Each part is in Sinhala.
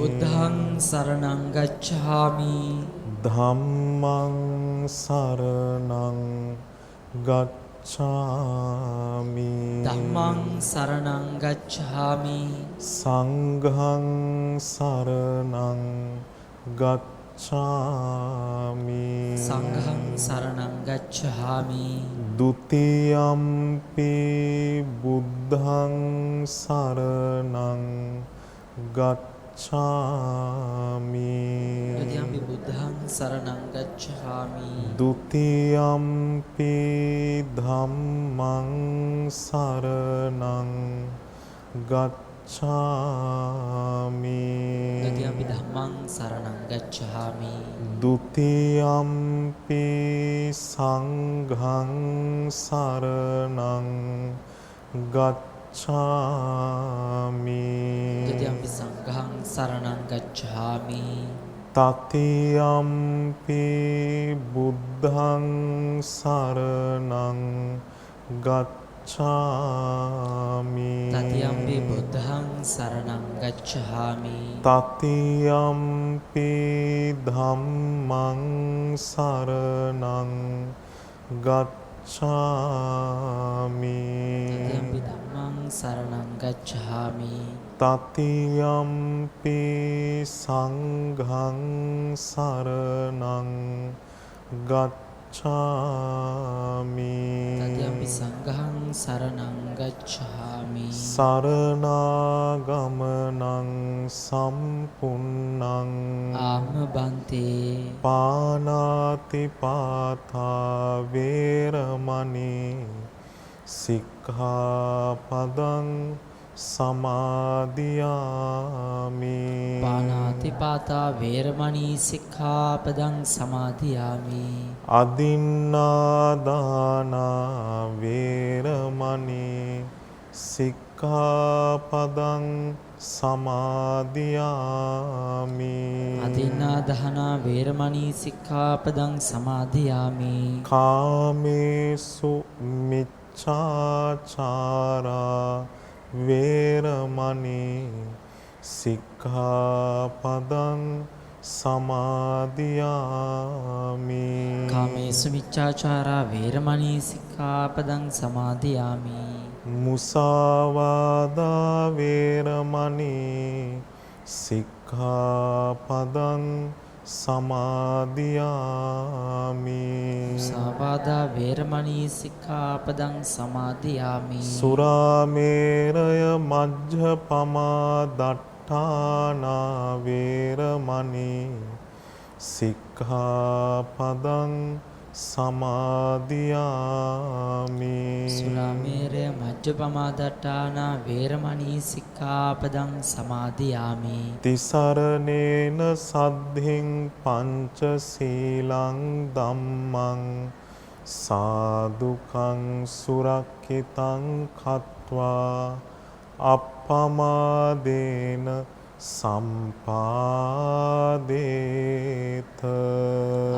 බුද්ධං සරණං ගච්ඡාමි. ධම්මං සරණං ගච්ඡාමි. ධම්මං සරණං ගච්ඡාමි. සංඝං සරණං ගච්ඡාමි. සංඝං සරණං ගච්ඡාමි. ဒ ුතියම්පි බුද්ධං සරණං ගච්ඡාමි. ဒုတိယံ බුද්ධං සරණං ගච්ඡාමි. ဒုတိယံ ධම්මං සරණං ගච්ඡාමි. ဒုတိယံ ධම්මං සරණං ගච්ඡාමි. ဒုတိယံ සංඝං සරණං ගච්ඡාමි. ဒုတိယံ සංඝං සරණං ගච්ඡාමි. තතියම්පි බුද්ධං සරණං ගච්ඡාමි. තතියම්පි බුද්ධං සරණං ගච්ඡාමි. තතියම්පි ධම්මං සරණං ගච්ඡාමි. තතියම්පි ධම්මං සරණං ගච්ඡාමි. තතියම්පි සංඝං සරණං ගච්ඡාමි. තතියම්පි සංඝං සරණං ගච්ඡාමි. සරණාගමනං සම්පුන්නං ආමබන්තේ පානාතිපාතා වේරමණී සික්ඛාපදං සමාදියාමි. පාණාතිපාතා වේරමණී සික්ඛාපදං සමාදියාමි. අදින්නාදානා වේරමණී සික්ඛාපදං සමාදියාමි. අදින්නාදානා වේරමණී සික්ඛාපදං සමාදියාමි. කාමේසු මිච්ඡාචාරා වේරමණී සික්ඛාපදං සමාදියාමි. කාමේසු මිච්ඡාචාරා වේරමණී සික්ඛාපදං සමාදියාමි. මුසාවාදා වේරමණී සික්ඛාපදං සමාදියාමි. මුසාවාදා වේරමණී සික්ඛාපදං සමාදියාමි. සුරාමේරය මජ්ජපමා දට්ඨානා වේරමණී සික්ඛාපදං සමාදියාමි. සුරාමේරය මජ්ජපමාදට්ඨානා වේරමණී සික්ඛාපදං සමාදියාමි. තිසරණේන සද්ධින් පංචශීලං ධම්මං සාදුකං සුරක්ඛිතං කତ୍වා අප්පමාදේන සම්පාදේත.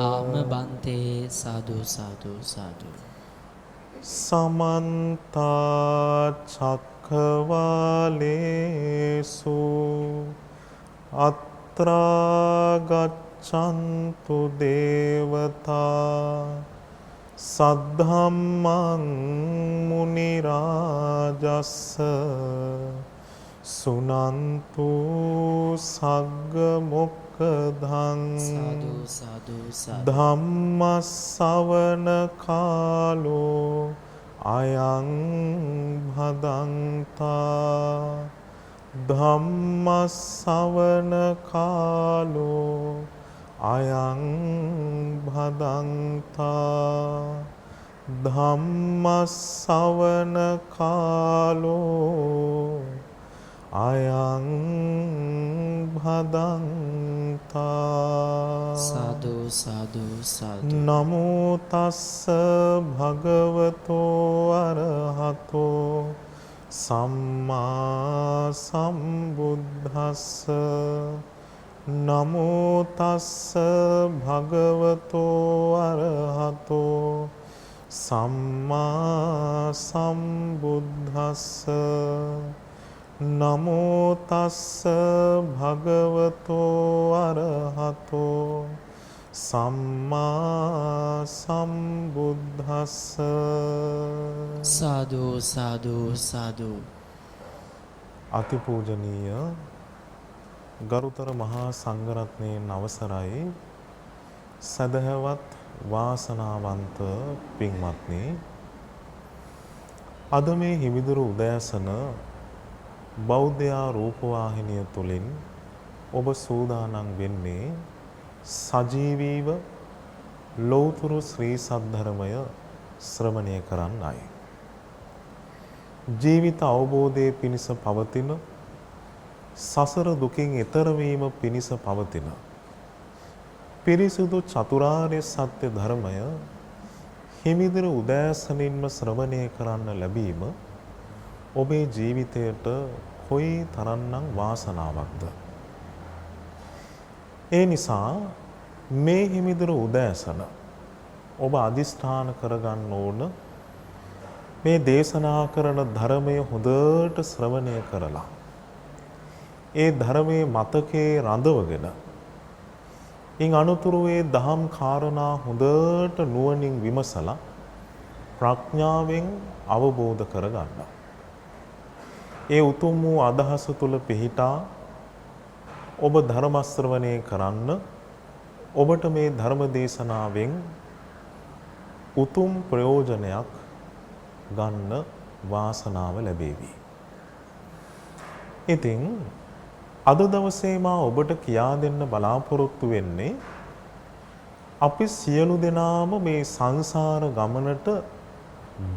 ආමබන්තේ සාදු සාදු සාදු. සමන්ත චක්ඛවාලේසු අත්‍රා ගච්ඡන්තු දේවතා සද්ධම්මං මුනි රාජස්ස සුනන්තු සග්ග මොක්ඛදං. සාදු සාදු සාදු. ධම්ම ශ්‍රවණ කාලෝ අයං භදන්තා. ධම්ම ශ්‍රවණ කාලෝ අයං භදන්තා. ධම්ම ශ්‍රවණ කාලෝ අයං භදන්තා. සාදු සාදු සාදු. නමෝ තස්ස භගවතෝ අරහතෝ සම්මා සම්බුද්දස්ස. නමෝ තස්ස භගවතෝ අරහතෝ සම්මා සම්බුද්දස්ස. නමෝ තස්ස භගවතෝ අරහතෝ සම්මා සම්බුද්දස්ස. සාදු සාදු සාදු. අතිපූජනීය ගරුතර මහා සංඝරත්නයන් අවසරයි, සදහවත් වාසනාවන්ත පින්වත්නි, අද මේ හිමිදුරු උදෑසන බෞද්ධ රූපවාහිනිය තුලින් ඔබ සූදානම් වෙන්නේ සජීවීව ලෞතුරු ශ්‍රී සද්ධර්මය ශ්‍රවණය කරන්නයි. ජීවිත අවබෝධයේ පිණිස පවතින, සසර දුකින් එතර වීම පිණිස පවතින පිරිසුදු චතුරාර්ය සත්‍ය ධර්මය හිමිදිරි උදෑසනින්ම ශ්‍රවණය කරන්න ලැබීම ඔබේ ජීවිතයට කොයි තරම්නම් වාසනාවක්ද. ඒ නිසා මේ හිමිදිරි උදෑසන ඔබ අදිෂ්ඨාන කරගන්න ඕන, මේ දේශනා කරන ධර්මය හොඳට ශ්‍රවණය කරලා ඒ ධර්මයේ මතකයේ රඳවගෙන ඉන් අනුතුරුවේ දහම් කාරණා හොඳට නුවණින් විමසලා ප්‍රඥාවෙන් අවබෝධ කරගන්න. ඒ උතුම් වූ අදහස තුල පිහිටා ඔබ ධර්ම ශ්‍රවණය කරන්න, ඔබට මේ ධර්ම දේශනාවෙන් උතුම් ප්‍රයෝජනයක් ගන්න වාසනාව ලැබේවි. ඉතින් අද දවසේ මා ඔබට කියා දෙන්න බලාපොරොත්තු වෙන්නේ, අපි සියලු දෙනාම මේ සංසාර ගමනට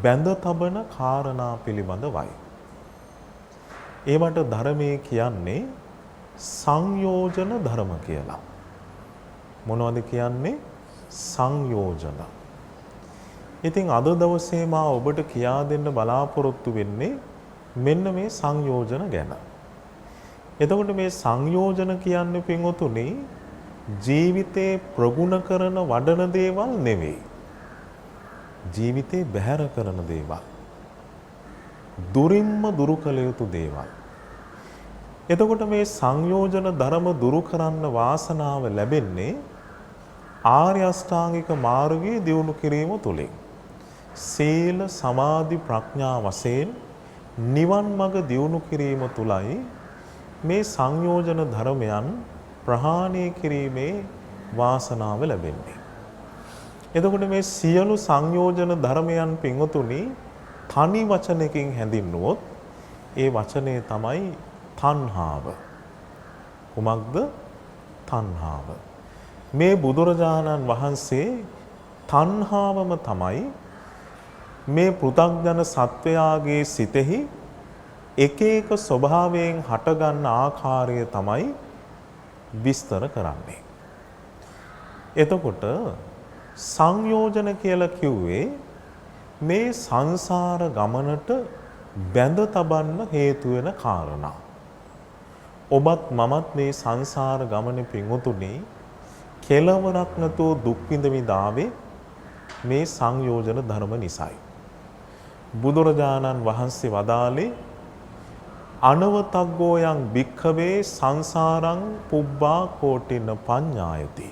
බැඳ තබන කාරණා පිළිබඳවයි. ඒවට ධර්මයේ කියන්නේ සංයෝජන ධර්ම කියලා. මොනවද කියන්නේ? සංයෝජන. ඉතින් අද දවසේ මා ඔබට කියා දෙන්න බලාපොරොත්තු වෙන්නේ මෙන්න මේ සංයෝජන ගැන. එතකොට මේ සංයෝජන කියන්නේ පින්වතුනි, ජීවිතේ ප්‍රගුණ කරන වඩන දේවල් නෙවෙයි. ජීවිතේ බැහැර කරන දේවල්. දුරින්ම දුරු කළ යුතු දේවල්. එතකොට මේ සංයෝජන ධර්ම දුරු කරන්න වාසනාව ලැබෙන්නේ ආර්ය අෂ්ටාංගික මාර්ගයේ දියුණු කිරීම තුළින්. සීල සමාධි ප්‍රඥා වශයෙන් නිවන් මඟ දියුණු කිරීම තුලයි මේ සංයෝජන ධර්මයන් ප්‍රහාණය කිරීමේ වාසනාව ලැබෙන්නේ. එතකොට මේ සියලු සංයෝජන ධර්මයන් පින්වතුනි තනි වචනකින් හැඳින්නුවොත් ඒ වචනය තමයි තණ්හාව. කුමක්ද? තණ්හාව. මේ බුදුරජාණන් වහන්සේ තණ්හාවම තමයි මේ පෘථග්ජන සත්වයාගේ සිතෙහි එක එක ස්වභාවයෙන් හටගන්න ආකාරය තමයි විස්තර කරන්නේ. එතකොට සංයෝජන කියලා කිව්වේ මේ සංසාර ගමනට බැඳ තබන්න හේතු වෙන කාරණා. ඔබත් මමත් මේ සංසාර ගමනේ පිඟුතුනේ කෙලවරක් නැතුව දුක් විඳාවේ මේ සංයෝජන ධර්ම නිසායි. බුදුරජාණන් වහන්සේ වදාළේ අනවතග්ගෝ යං භික්ඛවේ සංසාරං පුබ්බා කෝටින පඤ්ඤායති.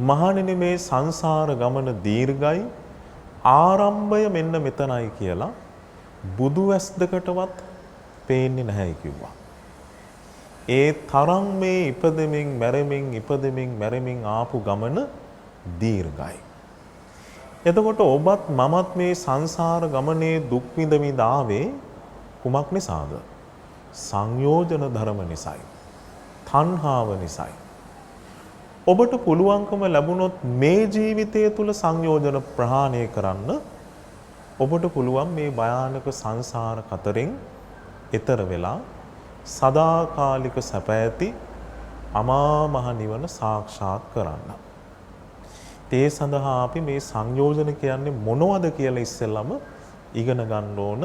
මහණෙනි, මේ සංසාර ගමන දීර්ඝයි, ආරම්භය මෙන්න මෙතනයි කියලා බුදු ඇස් දෙකටවත් පේන්නේ නැහැ කිව්වා. ඒ තරම් මේ ඉපදෙමින් මැරෙමින් ඉපදෙමින් මැරෙමින් ආපු ගමන දීර්ඝයි. එතකොට ඔබත් මමත් මේ සංසාර ගමනේ දුක් විඳ ආවේ කුමක් නිසාද? සංයෝජන ධර්ම නිසායි. තණ්හාව නිසායි. ඔබට පුළුවන්කම ලැබුණොත් මේ ජීවිතය තුල සංයෝජන ප්‍රහාණය කරන්න ඔබට පුළුවන් මේ භයානක සංසාර කතරෙන් එතර වෙලා සදාකාලික සැප ඇති අමා මහ නිවන සාක්ෂාත් කරන්න. ඒ සඳහා අපි මේ සංයෝජන කියන්නේ මොනවද කියලා ඉස්සෙල්ලම ඉගෙන ගන්න ඕන.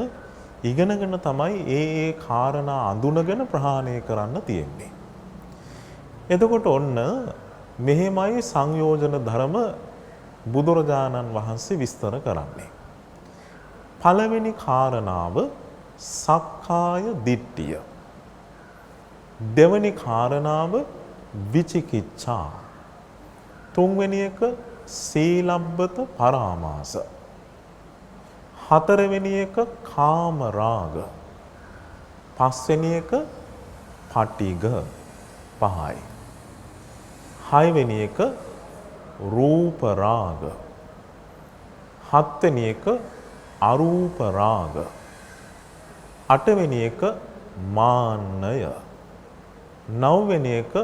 ඉගෙනගෙන තමයි ඒ කාරණා අඳුනගෙන ප්‍රහාණය කරන්න තියෙන්නේ. එතකොට ඔන්න මෙහෙමයි සංයෝජන ධර්ම බුදුරජාණන් වහන්සේ විස්තර කරන්නේ. පළවෙනි කාරණාව සක්කාය දිට්ඨිය. දෙවැනි කාරණාව විචිකිච්ඡා. තුන්වෙනි එක සීලබ්බත පරාමාස. හතරවෙනි එක කාම රාග. පස්වෙනි එක පටිඝ 5යි. හයවෙනි එක රූප රාග. හත්වෙනි එක අරූප රාග. අටවෙනි එක මාන්නය. නවවෙනි එක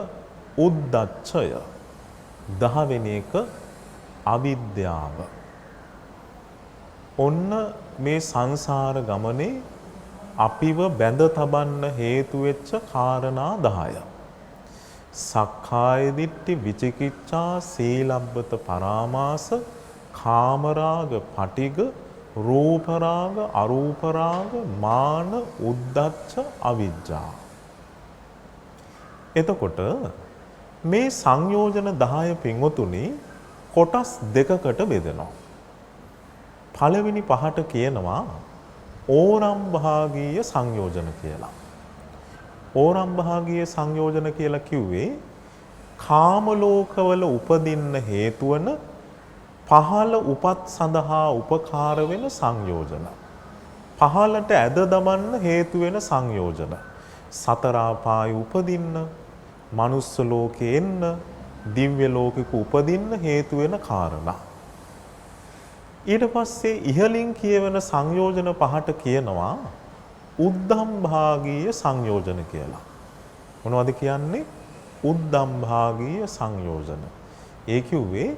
උද්ධච්චය. දහවෙනි එක අවිද්‍යාව. ඔන්න මේ සංසාර ගමනේ අපිව බැඳ තබන්න හේතු වෙච්ච කාරණා 10. සක්කාය දිට්ඨි, විචිකිච්ඡා, සීලබ්බත පරාමාස, කාමරාග, පටිඝ, රූපරාග, අරූපරාග, මාන, උද්ධච්ච, අවිජ්ජා. එතකොට මේ සංයෝජන 10 පින්වතුනි කොටස් දෙකකට බෙදෙනවා. පළවෙනි පහට කියනවා ඕරම් භාගීය සංයෝජන කියලා. ඕරම් භාගීය සංයෝජන කියලා කිව්වේ කාම ලෝකවල උපදින්න හේතු වන පහළ උපත් සඳහා උපකාර වෙන සංයෝජන. පහළට ඇද දමන්න හේතු වෙන සංයෝජන. සතර ආපායේ උපදින්න, මනුස්ස ලෝකේ එන්න, දිව්‍ය ලෝකෙක උපදින්න හේතු වෙන කාරණා. ඊට පස්සේ ඉහලින් කියවෙන සංයෝජන පහට කියනවා උද්දම් භාගීය සංයෝජන කියලා. මොනවද කියන්නේ? උද්දම් භාගීය සංයෝජන. ඒ කිව්වේ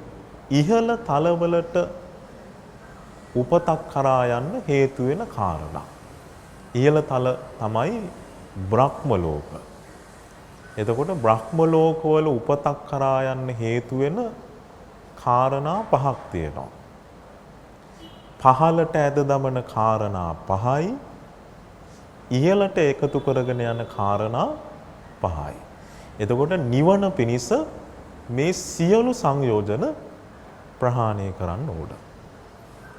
ඉහළ තලවලට උපතක් කරා යන්න හේතු වෙන කාරණා. ඉහළ තල තමයි බ්‍රහ්ම ලෝක. එතකොට බ්‍රහ්ම ලෝකවල උපතක් කරා යන්න හේතු වෙන කාරණා පහක් තියෙනවා. පහළට ඇද දමන කාරණා 5යි, ඉහළට එකතු කරගෙන යන කාරණා 5යි. එතකොට නිවන පිණිස මේ සියලු සංයෝජන ප්‍රහාණය කරන්න ඕන.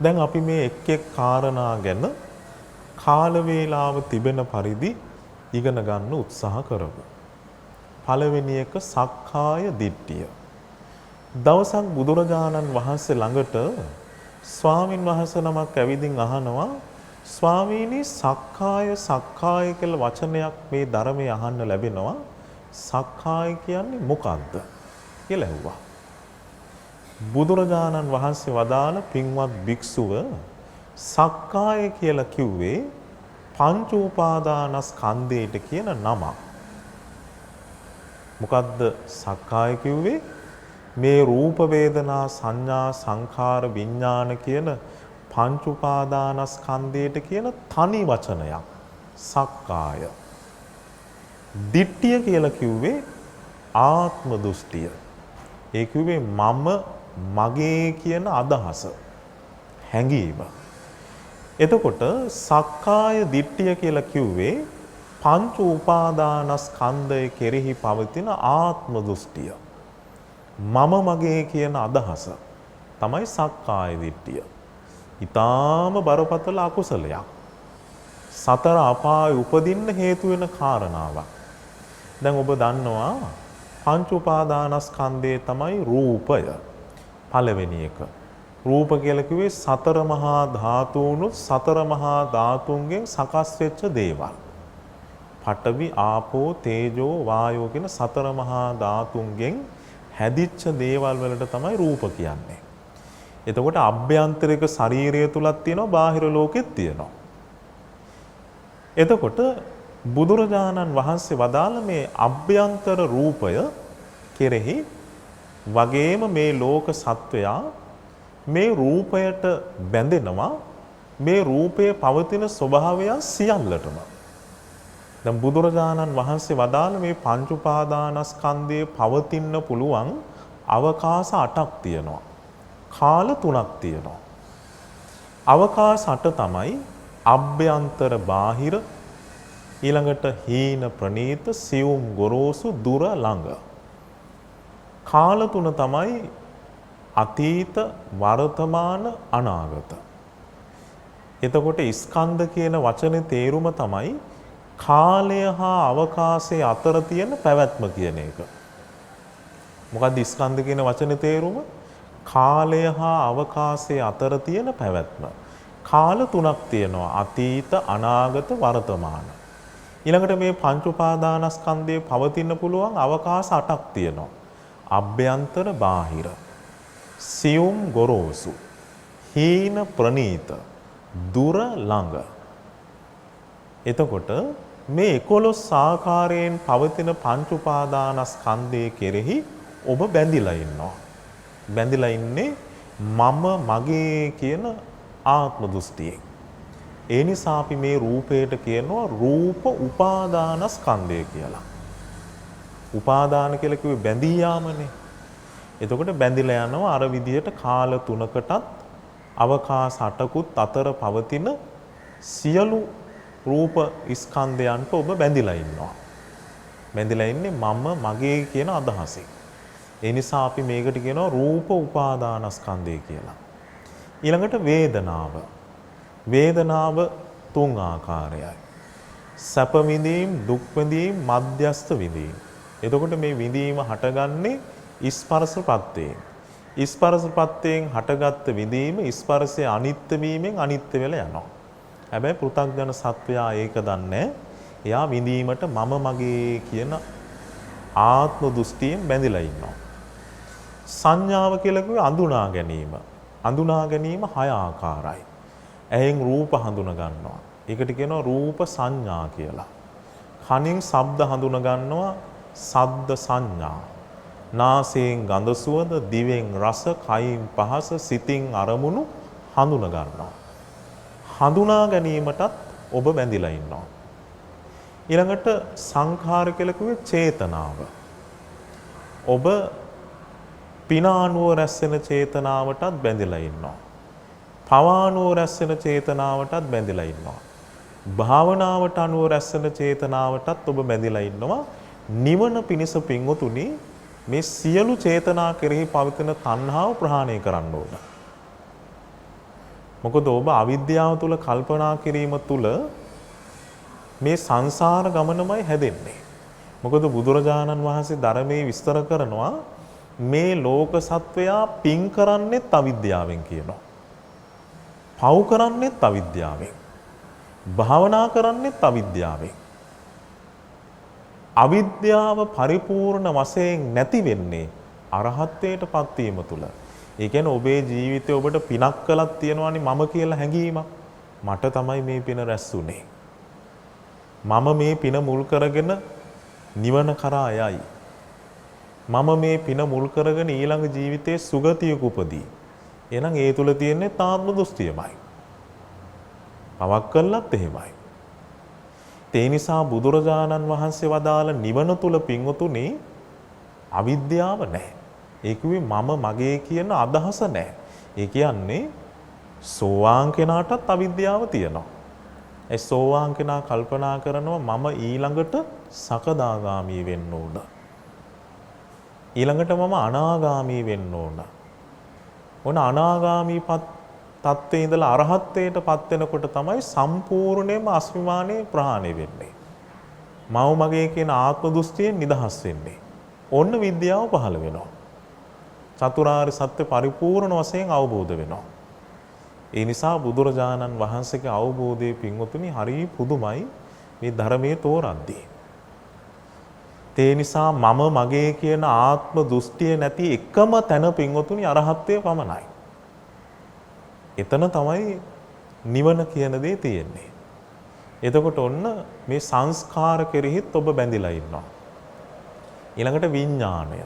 දැන් අපි මේ එක් එක් කාරණා ගැන කාල වේලාව තිබෙන පරිදි ඉගෙන ගන්න උත්සාහ කරමු. පළවෙනි එක සක්කාය දිට්ඨිය. දවසක් බුදුරජාණන් වහන්සේ ළඟට ස්වාමින් වහන්සේ නමක් ඇවිදින් අහනවා, ස්වාමීනි සක්කාය සක්කාය කියලා වචනයක් මේ ධර්මයේ අහන්න ලැබෙනවා. සක්කාය කියන්නේ මොකක්ද කියලා ඇහුවා. බුදුරජාණන් වහන්සේ වදාළ පින්වත් භික්ෂුව සක්කාය කියලා කිව්වේ පංච උපාදානස්කන්ධයට කියන නමක්. මොකද්ද සක්කාය කිව්වේ? මේ රූප වේදනා සංඥා සංඛාර විඥාන කියන පංච උපාදානස්කන්ධයට කියන තනි වචනයක් සක්කාය. දිට්ඨිය කියලා කිව්වේ ආත්ම දෘෂ්ටිය. ඒ කිව්වේ මම මගේ කියන අදහස, හැඟීම. එතකොට සක්කාය දිට්ඨිය කියලා කිව්වේ පංච උපාදානස්කන්ධය කෙරෙහි පවතින ආත්ම දෘෂ්ටිය. මම මගේ කියන අදහස තමයි සක්කාය දිට්ඨිය. ඊටාම බරපතල අකුසලයක්. සතර අපායේ උපදින්න හේතු වෙන කාරණාවක්. දැන් ඔබ දන්නවා පංච උපාදානස්කන්ධයේ තමයි රූපය. පළවෙනි එක. රූප කියලා කිව්වේ සතර මහා ධාතුණු සතර මහා ධාතුන්ගෙන් සකස් වෙච්ච දේවල්. පඨවි ආපෝ තේජෝ වායෝ කියන සතර මහා ධාතුන්ගෙන් හැදිච්ච දේවල් වලට තමයි රූප කියන්නේ. එතකොට අභ්‍යන්තරික ශරීරය තුලක් තියෙනවා, බාහිර ලෝකෙත් තියෙනවා. එතකොට බුදුරජාණන් වහන්සේ වදාළ මේ අභ්‍යන්තර රූපය කෙරෙහි වගේම මේ ලෝක සත්වයා මේ රූපයට බැඳෙනවා. මේ රූපයේ පවතින ස්වභාවය සියල්ලටම. දැන් බුදුරජාණන් වහන්සේ වදාළ මේ පංච උපාදානස්කන්ධයේ පවතින්න පුළුවන් අවකාශ 8ක් තියෙනවා. කාල 3ක් තියෙනවා. අවකාශ 8 තමයි අභ්‍යන්තර බාහිර, ඊළඟට හීන ප්‍රනීත, සියුම් ගොරෝසු, දුර ළඟ. කාල 3 තමයි අතීත, වර්තමාන, අනාගත. එතකොට ස්කන්ධ කියන වචනේ තේරුම තමයි කාලය හා අවකාශය අතර තියෙන පැවැත්ම කියන එක. මොකක්ද ස්කන්ධ කියන වචනේ තේරුම? කාලය හා අවකාශය අතර තියෙන පැවැත්ම. කාල තුනක් තියෙනවා. අතීත, අනාගත, වර්තමාන. ඊළඟට මේ පංච උපාදානස්කන්ධයේ පවතින්න පුළුවන් අවකාශ 8ක් තියෙනවා. අභ්‍යන්තර, බාහිර, සියුම්, ගොරෝසු, හීන, ප්‍රනීත, දුර, ළඟ. එතකොට මේ 11 ආකාරයෙන් පවතින පංච උපාදානස්කන්ධයේ කෙරෙහි ඔබ බැඳිලා ඉන්නවා. බැඳිලා ඉන්නේ මම මගේ කියන ආත්ම දෘෂ්ටියෙන්. ඒ නිසා අපි මේ රූපයට කියනවා රූප උපාදානස්කන්ධය කියලා. උපාදාන කියලා කිව්වේ බැඳී යාමනේ. එතකොට බැඳිලා යනවා අර විදිහට කාල තුනකටත් අවකාශ 8කුත් අතර පවතින සියලු රූප ස්කන්ධයන්ට ඔබ බැඳිලා ඉන්නවා. බැඳිලා ඉන්නේ මම මගේ කියන අදහසෙන්. ඒ නිසා අපි මේකට කියනවා රූප උපාදානස්කන්ධය කියලා. ඊළඟට වේදනාව. වේදනාව තුන් ආකාරයයි. සැප විඳීම්, දුක් විඳීම්, මධ්‍යස්ථ විඳීම්. එතකොට මේ විඳීම හටගන්නේ ස්පර්ශ ප්‍රත්‍යයෙන්. ස්පර්ශ ප්‍රත්‍යයෙන් හටගත්ත විඳීම ස්පර්ශයේ අනිත්‍ය වීමෙන් අනිත්‍ය වෙලා යනවා. හැබැයි පෘථග්ජන සත්වයා ඒක දන්නේ. එයා විඳීමට මම මගේ කියන ආත්ම දෘෂ්ටියෙන් බැඳිලා ඉන්නවා. සංඥාව කියලා කිව්වේ අඳුනා ගැනීම. අඳුනා ගැනීම 6 ආකාරයි. ඇහෙන් රූප හඳුන ගන්නවා. ඒකට කියනවා රූප සංඥා කියලා. කනින් ශබ්ද හඳුන ගන්නවා ශබ්ද සංඥා. නාසයෙන් ගඳ සුවඳ, දිවෙන් රස, කයින් පහස, සිතින් අරමුණු හඳුන ගන්නවා. හඳුනා ගැනීමටත් ඔබ බැඳිලා ඉන්නවා. ඊළඟට සංඛාර කියලා කිව්වේ චේතනාව. ඔබ පිනානුව රැස් වෙන චේතනාවටත් බැඳිලා ඉන්නවා. පවානුව රැස් වෙන චේතනාවටත් බැඳිලා ඉන්නවා. භාවනාවට අනුව රැස් වෙන චේතනාවටත් ඔබ බැඳිලා ඉන්නවා. නිවන පිණිස පින්වතුනි මේ සියලු චේතනා කෙරෙහි පවතින තණ්හාව ප්‍රහාණය කරන්න ඕන. මොකද ඔබ අවිද්‍යාව තුල කල්පනා කිරීම තුල මේ සංසාර ගමනමයි හැදෙන්නේ. මොකද බුදුරජාණන් වහන්සේ ධර්මයේ විස්තර කරනවා මේ ලෝක සත්වයා පින් කරන්නේත් අවිද්‍යාවෙන් කියනවා. පව් කරන්නේත් අවිද්‍යාවෙන්. භාවනා කරන්නේත් අවිද්‍යාවෙන්. අවිද්‍යාව පරිපූර්ණ වශයෙන් නැති වෙන්නේ අරහත්ත්වයට පත් වීම තුල. ඒ කියන්නේ ඔබේ ජීවිතේ ඔබට පිනක් කළක් තියෙනවානේ මම කියලා හැඟීමක්. මට තමයි මේ පින රැස්ුනේ. මම මේ පින මුල් කරගෙන නිවන කරා යයි. මම මේ පින මුල් කරගෙන ඊළඟ ජීවිතයේ සුගතියක උපදී. එහෙනම් ඒ තුල තියෙන්නේ තාත්ම දෘෂ්ටියමයි. පවක් කළත් එහෙමයි. ඒ නිසා බුදුරජාණන් වහන්සේ වදාළ නිවන තුල පින්වතුනි අවිද්‍යාව නැහැ. ඒ කිව්වේ මම මගේ කියන අදහස නැහැ. ඒ කියන්නේ සෝවාන් කෙනාටත් අවිද්‍යාව තියෙනවා. ඒ සෝවාන් කෙනා කල්පනා කරනවා මම ඊළඟට සකදාගාමී වෙන්න ඕන. ඊළඟට මම අනාගාමී වෙන්න ඕන. ඔන අනාගාමී තත්ත්වයේ ඉඳලා අරහත්ත්වයට පත් වෙනකොට තමයි සම්පූර්ණයෙන්ම අස්මිමානේ ප්‍රහාණය වෙන්නේ. මව මගේ කියන ආත්ම දෘෂ්ටියෙන් නිදහස් වෙන්නේ. ඔන්න විද්‍යාව පහළ වෙනවා. චතුරාර්ය සත්‍ය පරිපූර්ණ වශයෙන් අවබෝධ වෙනවා. ඒ නිසා බුදුරජාණන් වහන්සේගේ අවබෝධයේ පින්වතුනි හරි පුදුමයි මේ ධර්මයේ තෝරද්දී. ඒ නිසා මම මගේ කියන ආත්ම දෘෂ්ටිය නැති එකම තැන පින්වතුනි අරහත්ත්වය පමණයි. එතන තමයි නිවන කියන දේ තියෙන්නේ. එතකොට ඔන්න මේ සංස්කාර කෙරෙහිත් ඔබ බැඳිලා ඉන්නවා. ඊළඟට විඥාණය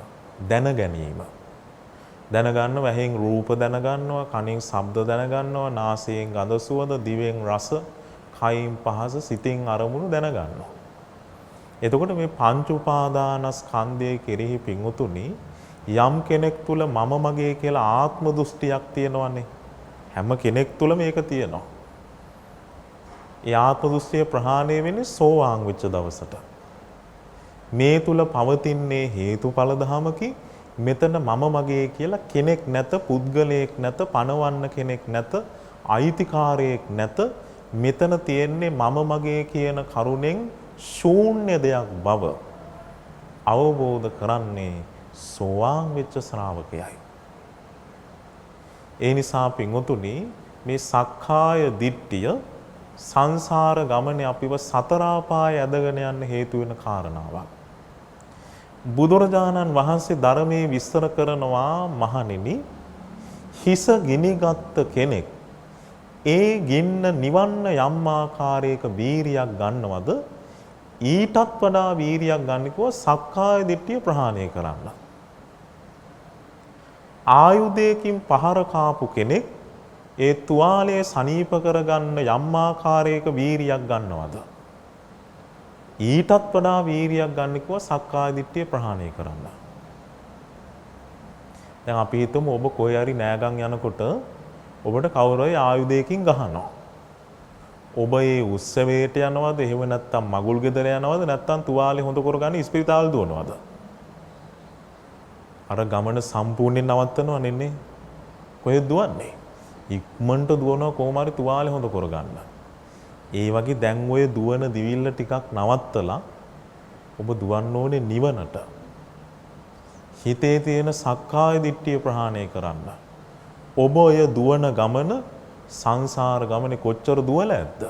දැන ගැනීම. දැනගන්නවා ඇහෙන් රූප දැනගන්නවා, කනින් ශබ්ද දැනගන්නවා, නාසයෙන් ගඳ සුවඳ, දිවෙන් රස, කයින් පහස, සිතින් අරමුණු දැනගන්නවා. එතකොට මේ පංච උපාදානස්කන්ධය කෙරෙහි පිංඋතුනි යම් කෙනෙක් තුල මම මගේ කියලා ආත්ම දෘෂ්ටියක් තියෙනවනේ. හැම කෙනෙක් තුල මේක තියෙනවා. ඒ ආත්ම දෘෂ්ටිය ප්‍රහාණය වෙන්නේ සෝවාන් වෙච්ච දවසට. මේ තුල පවතින්නේ හේතුඵල ධමකි. මෙතන මම මගේ කියලා කෙනෙක් නැත, පුද්ගලයෙක් නැත, පණවන්න කෙනෙක් නැත, අයිතිකාරයෙක් නැත. මෙතන තියෙන්නේ මම මගේ කියන කරුණෙන් ශූන්‍ය දෙයක් බව අවබෝධ කරන්නේ සෝවාන් වෙච්ච ශ්‍රාවකයයි. ඒ නිසා පින්වතුනි මේ සක්කාය දිට්ඨිය සංසාර ගමනේ අපිව සතර අපාය ඇදගෙන යන්න හේතු වෙන කාරණාවක්. බුදුරජාණන් වහන්සේ ධර්මයේ විස්තර කරනවා මහණෙනි හිස ගිනිගත් කෙනෙක් ඒ ගින්න නිවන්න යම් ආකාරයක වීරියක් ගන්නවද ඊටත් වඩා වීරියක් ගන්නකව සක්කාය දිට්ඨිය ප්‍රහාණය කරන්න. ආයුධයකින් පහර කාපු කෙනෙක් ඒ තුවාලය සනීප කරගන්න යම් ආකාරයක වීරියක් ගන්නවද ඊටත් වඩා වීරියක් ගන්නකව සක්කාය දිට්ඨිය ප්‍රහාණය කරන්න. දැන් අපි හිතමු ඔබ කොහේ හරි නෑගම් යනකොට ඔබට කවුරු හරි ආයුධයකින් ගහනවා. ඔබ ඒ උත්සවයට යනවද එහෙම නැත්නම් මගුල් ගෙදර යනවද නැත්නම් තුවාලේ හොඳ කරගන්න ඉස්පිරිතාල දුවනවද? අර ගමන සම්පූර්ණයෙන් නවත්තනවා නෙන්නේ. කොහෙද දුවන්නේ? ඉක්මනට දුවනවා කොහොම හරි තුවාලේ හොඳ කරගන්න. ඒ වගේ දැන් ඔය දුවන දිවිල්ල ටිකක් නවත්තලා ඔබ දුවන්න ඕනේ නිවනට. හිතේ තියෙන සක්කාය දිට්ඨිය ප්‍රහාණය කරන්න. ඔබ ඔය දුවන ගමන සංසාර ගමනේ කොච්චර දුවලා ඇද්ද?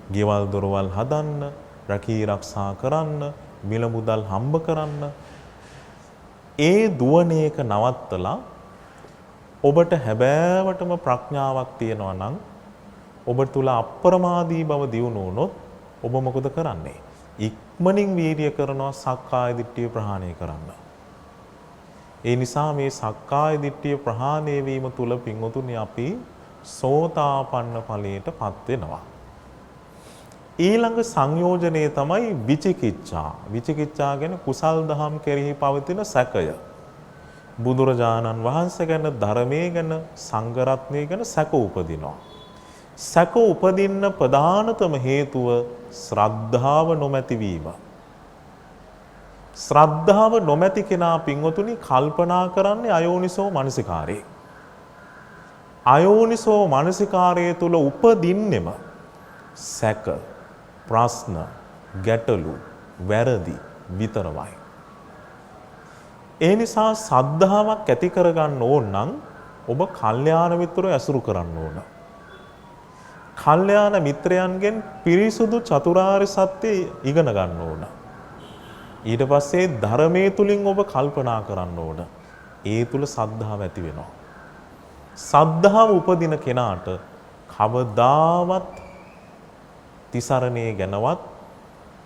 ගෙවල් දොරවල් හදන්න, රැකී ආරක්ෂා කරන්න, මිල මුදල් හම්බ කරන්න. ඒ දුවන එක නවත්තලා ඔබට හැබෑවටම ප්‍රඥාවක් තියෙනවා නම් ඔබ තුල අප්‍රමාදී බව දියුණු වුණොත් ඔබ මොකද කරන්නේ? ඉක්මනින් වීර්ය කරනවා සක්කාය දිට්ඨිය ප්‍රහාණය කරන්න. ඒ නිසා මේ සක්කාය දිට්ඨිය ප්‍රහාණය වීම තුල පින්වතුනි අපි සෝතාපන්න ඵලයටපත් වෙනවා. ඊළඟ සංයෝජනය තමයි විචිකිච්ඡා. විචිකිච්ඡා කියන්නේ කුසල් දහම් කෙරෙහි පවතින සැකය. බුදුරජාණන් වහන්සේ ගැන, ධර්මයේ ගැන, සංඝ රත්නය ගැන සැක උපදිනවා. සැක උපදින්න ප්‍රධානතම හේතුව ශ්‍රද්ධාව නොමැති වීම. ශ්‍රද්ධාව නොමැති කෙනා පින්වතුනි කල්පනා කරන්නේ අයෝනිසෝ මනසිකාරේ. අයෝනිසෝ මනසිකාරයේ තුල උපදින්නෙම සැක, ප්‍රශ්න, ගැටලු, වැරදි විතරමයි. ඒ නිසා සද්ධාාවක් ඇති කරගන්න ඕන නම් ඔබ කල්යාණ මිත්‍රව ඇසුරු කරන්න ඕන. කල්යාණ මිත්‍රයන්ගෙන් පිරිසුදු චතුරාර්ය සත්‍ය ඉගෙන ගන්න ඕන. ඊට පස්සේ ධර්මයේ තුලින් ඔබ කල්පනා කරන්න ඕන. ඒ තුල සද්ධාව ඇති වෙනවා. සද්ධාව උපදින කෙනාට කවදාවත් තිසරණේ ගැනවත්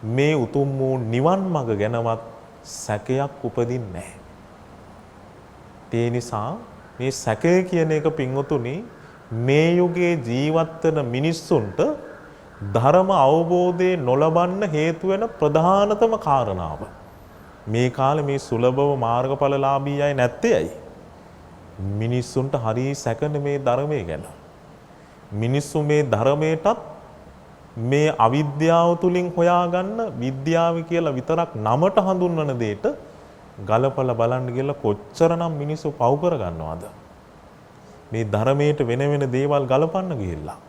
මේ උතුම් වූ නිවන් මඟ ගැනවත් සැකයක් උපදින්නේ නැහැ. ඒ නිසා මේ සැකය කියන එක පින්වතුනි මේ යුගයේ ජීවත් වෙන මිනිස්සුන්ට ධර්ම අවබෝධය නොලබන්න හේතු වෙන ප්‍රධානතම කාරණාව. මේ කාලේ මේ සුලභව මාර්ගඵලලාභී අය නැත්තේ ඇයි? මිනිස්සුන්ට හරි සැකනේ මේ ධර්මයේ ගැන. මිනිස්සු මේ ධර්මයටත් මේ අවිද්‍යාව තුලින් හොයාගන්න විද්‍යාව කියලා විතරක් නමට හඳුන්වන දෙයට ගලපලා බලන්න කියලා කොච්චරනම් මිනිස්සු පව් කරගන්නවද? මේ ධර්මයට වෙන වෙන දේවල් ගලපන්න ගිහිල්ලා.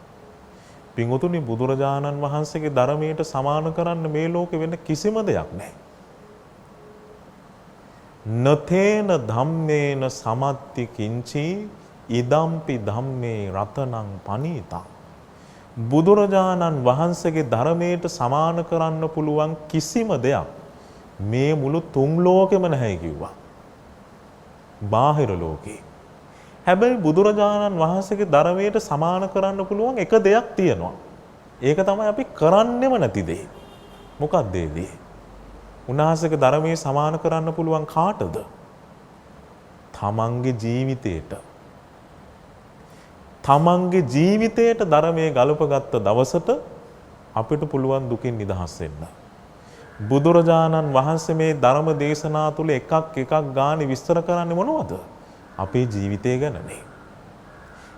පින්වතුනි බුදුරජාණන් වහන්සේගේ ධර්මයට සමාන කරන්න මේ ලෝකෙ වෙන කිසිම දෙයක් නැහැ. නතේන ධම්මේන සමත්ති කිංචි ඉදම්පි ධම්මේ රතනං පනීතං. බුදුරජාණන් වහන්සේගේ ධර්මයට සමාන කරන්න පුළුවන් කිසිම දෙයක් මේ මුළු තුන් ලෝකෙම නැහැ කිව්වා. බාහිර ලෝකේ. හැබැයි බුදුරජාණන් වහන්සේගේ ධර්මයට සමාන කරන්න පුළුවන් එක දෙයක් තියෙනවා. ඒක තමයි අපි කරන්නෙම නැති දේ. මොකක්ද ඒ දේ? උන්වහන්සේගේ ධර්මයේ සමාන කරන්න පුළුවන් කාටද? තමන්ගේ ජීවිතේට. තමන්ගේ ජීවිතයට ධර්මයේ ගලපගත්ත දවසට අපිට පුළුවන් දුකින් නිදහස් වෙන්න. බුදුරජාණන් වහන්සේ මේ ධර්ම දේශනා තුල එකක් ගානේ විස්තර කරන්නේ මොනවද? අපේ ජීවිතය ගැනනේ.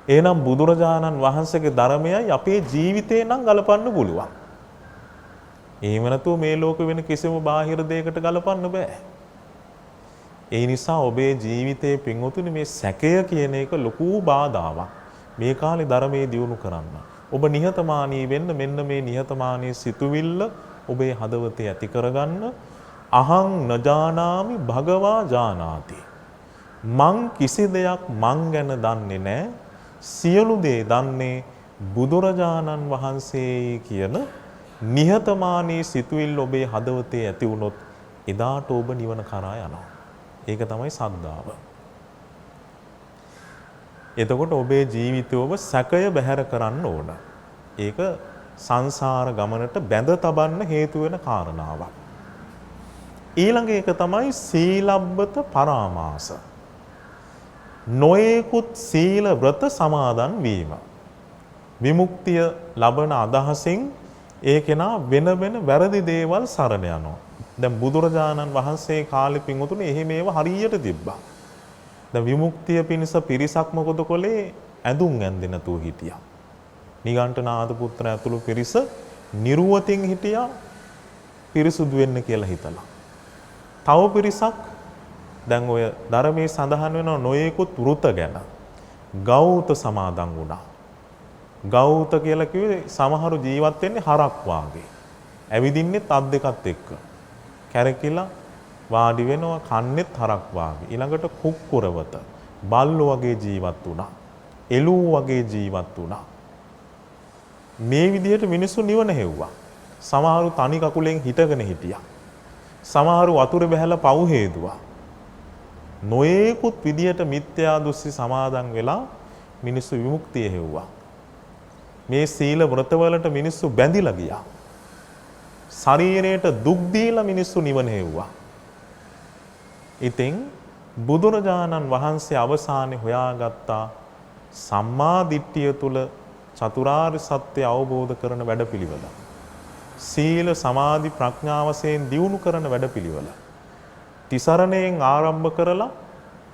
එහෙනම් බුදුරජාණන් වහන්සේගේ ධර්මයයි අපේ ජීවිතේ නම් ගලපන්න පුළුවන්. එහෙම නැතුව මේ ලෝකෙ වෙන කිසිම බාහිර දෙයකට ගලපන්න බෑ. ඒ නිසා ඔබේ ජීවිතයේ පින්වතුනි මේ සැකය කියන එක ලොකු බාධාවක්. මේ කාලේ ධර්මයේ දියුණු කරන්න. ඔබ නිහතමානී වෙන්න මෙන්න මේ නිහතමානී සිතුවිල්ල ඔබේ හදවතේ ඇති කරගන්න. අහං නජානාමි භගවා ජානාති. මං කිසි දෙයක් මං ගැන දන්නේ නැහැ. සියලු දේ දන්නේ බුදුරජාණන් වහන්සේ කියන නිහතමානී සිතුවිල්ල ඔබේ හදවතේ ඇති වුණොත් එදාට ඔබ නිවන කරා යනවා. ඒක තමයි සද්ධාව. එතකොට ඔබේ ජීවිතය ඔබ සැකය බැහැර කරන්න ඕන. ඒක සංසාර ගමනට බැඳ තබන්න හේතු වෙන කාරණාවක්. ඊළඟ එක තමයි සීලබ්බත පරාමාස. නොයෙකුත් සීල ව්‍රත සමාදන් වීම. විමුක්තිය ලබන අදහසින් ඒ කෙනා වෙන වෙන වැරදි දේවල් සරණ යනවා. දැන් බුදුරජාණන් වහන්සේ කාලේ පින්වතුනි එහෙම ඒවා හරියට තිබ්බා. දැන් විමුක්තිය පිණිස පිරිසක් මොකද කොලේ ඇඳුම් ඇඳෙ නැතුව හිටියා. නිගණ්ඨනාථ පුත්‍ර ඇතුළු පිරිස නිර්වතින් හිටියා පිරිසුදු වෙන්න කියලා හිතලා. තව පිරිසක් දැන් ඔය ධර්මයේ සඳහන් වෙන නොයෙකුත් වෘත ගැන ගෞත සමාදන් වුණා. ගෞත කියලා කිව්වේ සමහරු ජීවත් වෙන්නේ හරක් වාගේ. ඇවිදින්නෙත් අත් දෙකත් එක්ක. කැරකිලා වාඩි වෙනවා කන්නෙත් හරක් වාගේ. ඊළඟට කුක්කුරවත බල්ලෝ වගේ ජීවත් වුණා. එළුවෝ වගේ ජීවත් වුණා. මේ විදිහට මිනිස්සු නිවන හෙව්වා. සමහරු තනි කකුලෙන් හිටගෙන හිටියා. සමහරු වතුර බහැලා පව් හේදුවා. නොයෙකුත් විදිහට මිත්‍යා දෘෂ්ටි සමාදන් වෙලා මිනිස්සු විමුක්තිය හෙව්වා. මේ සීල වෘතවලට මිනිස්සු බැඳිලා ගියා. ශරීරයට දුක් දීලා මිනිස්සු නිවන හෙව්වා. ඉතින් බුදුරජාණන් වහන්සේ අවසානයේ හොයාගත්තා සම්මා දිට්ඨිය තුල චතුරාර්ය සත්‍ය අවබෝධ කරන වැඩපිළිවෙල. සීල සමාධි ප්‍රඥා වශයෙන් දියුණු කරන වැඩපිළිවෙල. තිසරණයෙන් ආරම්භ කරලා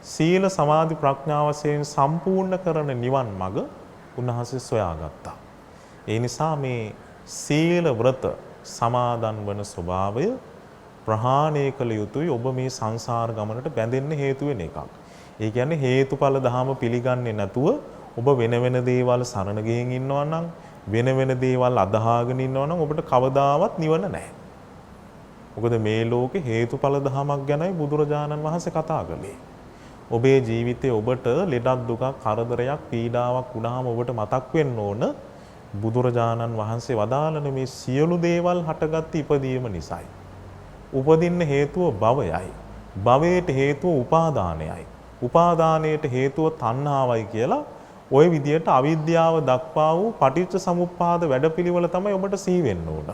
සීල සමාධි ප්‍රඥා වශයෙන් සම්පූර්ණ කරන නිවන් මඟ උන්වහන්සේ සොයාගත්තා. ඒ නිසා මේ සීල ව්‍රත සමාදන් වන ස්වභාවය ප්‍රහාණය කළ යුතුයි. ඔබ මේ සංසාර ගමනට බැඳෙන්න හේතු වෙන එකක්. ඒ කියන්නේ හේතුඵල ධහම පිළිගන්නේ නැතුව ඔබ වෙන වෙන දේවල් සරණ ගිහින් ඉන්නවා නම් වෙන වෙන දේවල් අදහාගෙන ඉන්නවා නම් ඔබට කවදාවත් නිවන නැහැ. මොකද මේ ලෝකේ හේතුඵල ධහමක් ගැනයි බුදුරජාණන් වහන්සේ කතා කළේ. ඔබේ ජීවිතේ ඔබට ලෙඩක් දුකක් කරදරයක් පීඩාවක් වුණාම ඔබට මතක් වෙන්න ඕන බුදුරජාණන් වහන්සේ වදාළන මේ සියලු දේවල් හටගත් ඉපදීම නිසායි. උපදින්න හේතුව භවයයි. භවයට හේතුව උපාදානයයි. උපාදානයට හේතුව තණ්හාවයි කියලා ওই විදියට අවිද්‍යාව දක්වා වූ පටිච්ච සමුප්පාද වැඩපිළිවෙල තමයි ඔබට සිහි වෙන්න ඕන.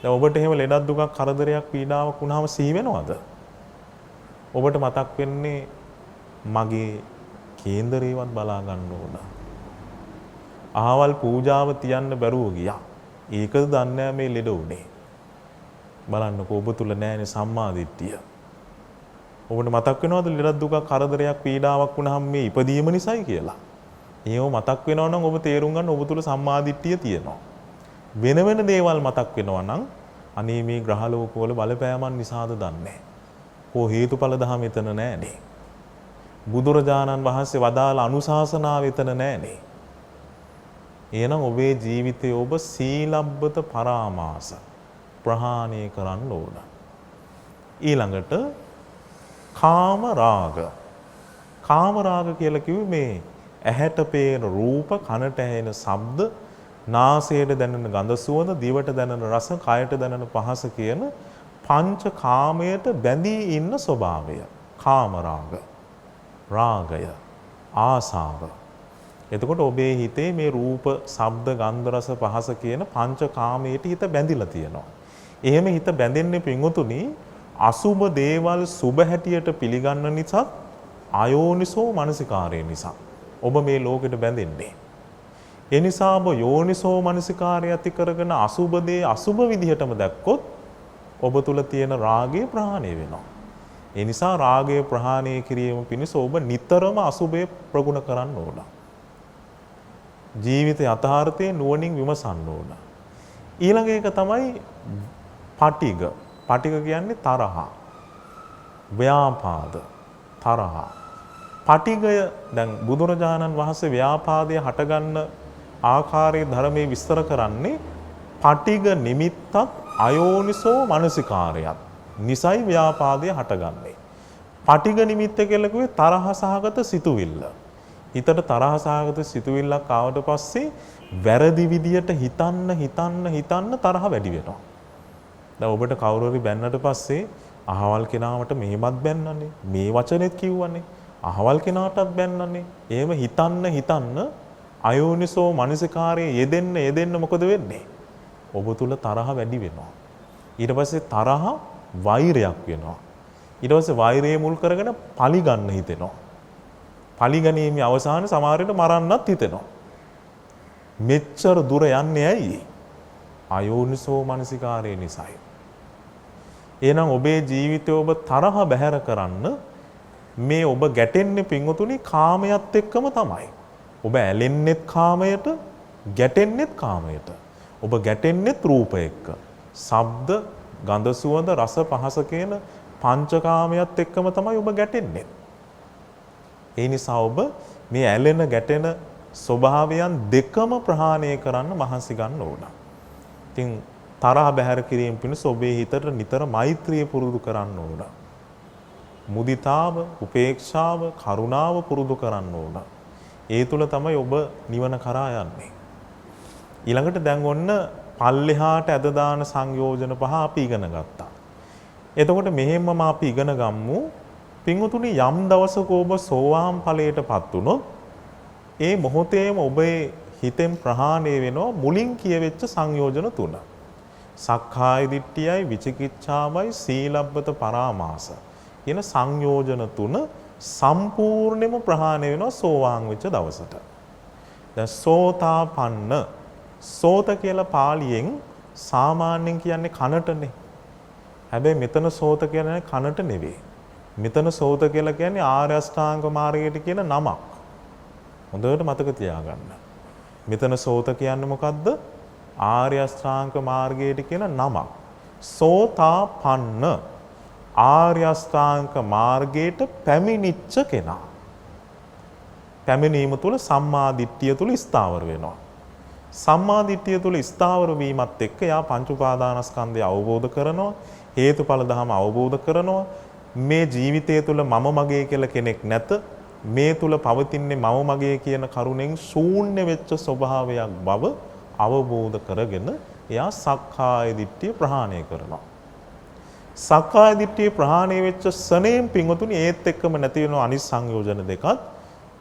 දැන් ඔබට එහෙම ලෙඩක් දුකක් කරදරයක් පීඩාවක් වුණාම සිහි වෙනවද? ඔබට මතක් වෙන්නේ මගේ කේන්දරේවත් බලා ගන්න ඕන. අහවල් පූජාව තියන්න බැරුව ගියා. ඒකද දන්නේ මේ ලෙඩ උනේ. බලන්නකෝ ඔබ තුල නැහැනේ සම්මා දිට්ඨිය. ඔබට මතක් වෙනවද ලෙඩක් දුකක් කරදරයක් පීඩාවක් වුණාම මේ ඉපදීම නිසායි කියලා? ඒව මතක් වෙනවා නම් ඔබ තේරුම් ගන්න ඔබ තුල සම්මා දිට්ඨිය තියෙනවා. වෙන වෙන දේවල් මතක් වෙනවා නම් අනේ මේ ග්‍රහ ලෝකවල බලපෑමන් නිසාද දන්නේ. කො හේතුඵල ධම එතන නෑනේ. බුදුරජාණන් වහන්සේ වදාළ අනුශාසනාව එතන නෑනේ. එහෙනම් ඔබේ ජීවිතයේ ඔබ සීලබ්බත පරාමාස ප්‍රහාණය කරන්න ඕන. ඊළඟට කාම රාග. කාම රාග කියලා කිව්වේ මේ ඇහැට පේන රූප, කනට ඇහෙන ශබ්ද, නාසයට දැනෙන ගඳ සුවඳ, දිවට දැනෙන රස, කයට දැනෙන පහස කියන පංච කාමයට බැඳී ඉන්න ස්වභාවය. කාම රාග. රාගය. ආසාව. එතකොට ඔබේ හිතේ මේ රූප, ශබ්ද, ගන්ධ, රස, පහස කියන පංච කාමයට හිත බැඳිලා තියෙනවා. එහෙම හිත බැඳෙන්නේ පින්වතුනි අසුබ දේවල් සුබ හැටියට පිළිගන්න නිසා අයෝනිසෝ මනසිකාරය නිසා ඔබ මේ ලෝකෙට බැඳෙන්නේ. ඒ නිසා ඔබ යෝනිසෝ මනසිකාරය ඇති කරගෙන අසුබ දේ අසුබ විදිහටම දැක්කොත් ඔබ තුල තියෙන රාගය ප්‍රහාණය වෙනවා. ඒ නිසා රාගය ප්‍රහාණය කිරීම පිණිස ඔබ නිතරම අසුබය ප්‍රගුණ කරන්න ඕන. ජීවිතයේ යථාර්ථයේ නුවණින් විමසන්න ඕන. ඊළඟ එක තමයි පටිඝ. පටිඝ කියන්නේ තරහ. ව්‍යාපාද. තරහ. පටිගය දැන් බුදුරජාණන් වහන්සේ ව්‍යාපාදයේ හටගන්න ආකාරයේ ධර්මයේ විස්තර කරන්නේ පටිග නිමිත්තත් අයෝනිසෝ මනසිකාරයත් නිසයි ව්‍යාපාදයේ හටගන්නේ. පටිග නිමිත්ත කියලා කිව්වේ තරහ සහගත සිතුවිල්ල. හිතට තරහ සහගත සිතුවිල්ලක් ආවට පස්සේ වැරදි විදියට හිතන්න තරහ වැඩි වෙනවා. දැන් ඔබට කවුරු හරි බැන්නට පස්සේ අහවල් කෙනාට මෙහෙමත් බැන්නනේ. මේ වචනේත් කිව්වනේ. අහවල් කෙනාටත් බැන්නනේ. එහෙම හිතන්න අයෝනිසෝ මනසිකාරයේ යෙදෙන්න මොකද වෙන්නේ? ඔබ තුල තරහ වැඩි වෙනවා. ඊට පස්සේ තරහ වෛරයක් වෙනවා. ඊට පස්සේ වෛරය මුල් කරගෙන පලි ගන්න හිතෙනවා. පලි ගැනීමේ අවසානයේ සමහරවිට මරන්නත් හිතෙනවා. මෙච්චර දුර යන්නේ ඇයි? අයෝනිසෝ මනසිකාරය නිසායි. එහෙනම් ඔබේ ජීවිතය ඔබ තරහ බැහැර කරන්න මේ ඔබ ගැටෙන්නේ පින්වතුනි කාමයට එක්කම තමයි. ඔබ ඇලෙන්නෙත් කාමයට, ගැටෙන්නෙත් කාමයට. ඔබ ගැටෙන්නෙත් රූප එක්ක. ශබ්ද, ගන්ධ, සුවඳ, රස, පහස කියන පංචකාමයට එක්කම තමයි ඔබ ගැටෙන්නේ. ඒ නිසා ඔබ මේ ඇලෙන ගැටෙන ස්වභාවයන් දෙකම ප්‍රහාණය කරන්න මහන්සි ගන්න ඕන. ඉතින් තරහ බැහැර කිරීම පිණිස ඔබේ හිතට නිතර මෛත්‍රිය පුරුදු කරන්න ඕන. මුදිතාව, උපේක්ෂාව, කරුණාව පුරුදු කරන්න ඕන. ඒ තුල තමයි ඔබ නිවන කරා යන්නේ. ඊළඟට දැන් ඔන්න පල්ලෙහාට ඇද දාන සංයෝජන පහ අපි ඉගෙන ගත්තා. එතකොට මෙහෙමම අපි ඉගෙන ගමු. පින්වතුනි යම් දවසක ඔබ සෝවාන් ඵලයටපත් වුණොත් ඒ මොහොතේම ඔබේ හිතෙන් ප්‍රහාණය වෙනවා මුලින් කියවෙච්ච සංයෝජන තුන. සක්කාය දිට්ඨියයි විචිකිච්ඡාවයි සීලබ්බත පරාමාස කියන සංයෝජන තුන සම්පූර්ණයෙන්ම ප්‍රහාණය වෙනවා සෝවාන් වෙච්ච දවසට. දැන් සෝතාපන්න සෝත කියලා පාලියෙන් සාමාන්‍යයෙන් කියන්නේ කනටනේ. හැබැයි මෙතන සෝත කියන්නේ කනට නෙවෙයි. මෙතන සෝත කියලා කියන්නේ ආර්ය අෂ්ටාංග මාර්ගයට කියන නමක්. හොඳට මතක තියාගන්න. මෙතන සෝත කියන්නේ මොකද්ද? ආර්ය අෂ්ටාංග මාර්ගයට කියන නමක්. සෝතාපන්න ආර්ය අෂ්ටාංග මාර්ගයට පැමිණිච්ච කෙනා. පැමිණීම තුළ සම්මා දිට්ඨිය තුළ ස්ථාවර වෙනවා. සම්මා දිට්ඨිය තුළ ස්ථාවර වීමත් එක්ක යා පංච උපාදානස්කන්ධය අවබෝධ කරනවා, හේතුඵල ධම අවබෝධ කරනවා. මේ ජීවිතය තුළ මම මගේ කියලා කෙනෙක් නැත. මේ තුල පවතින්නේ මම මගේ කියන කරුණෙන් ශූන්‍ය වෙච්ච ස්වභාවයක් බව අවබෝධ කරගෙන එයා සක්කාය දිට්ඨිය ප්‍රහාණය කරනවා. සක්කාය දිට්ඨිය ප්‍රහාණය වෙච්ච සනේම් පින්වතුනි ඒත් එක්කම නැති වෙන අනිත් සංයෝජන දෙකත්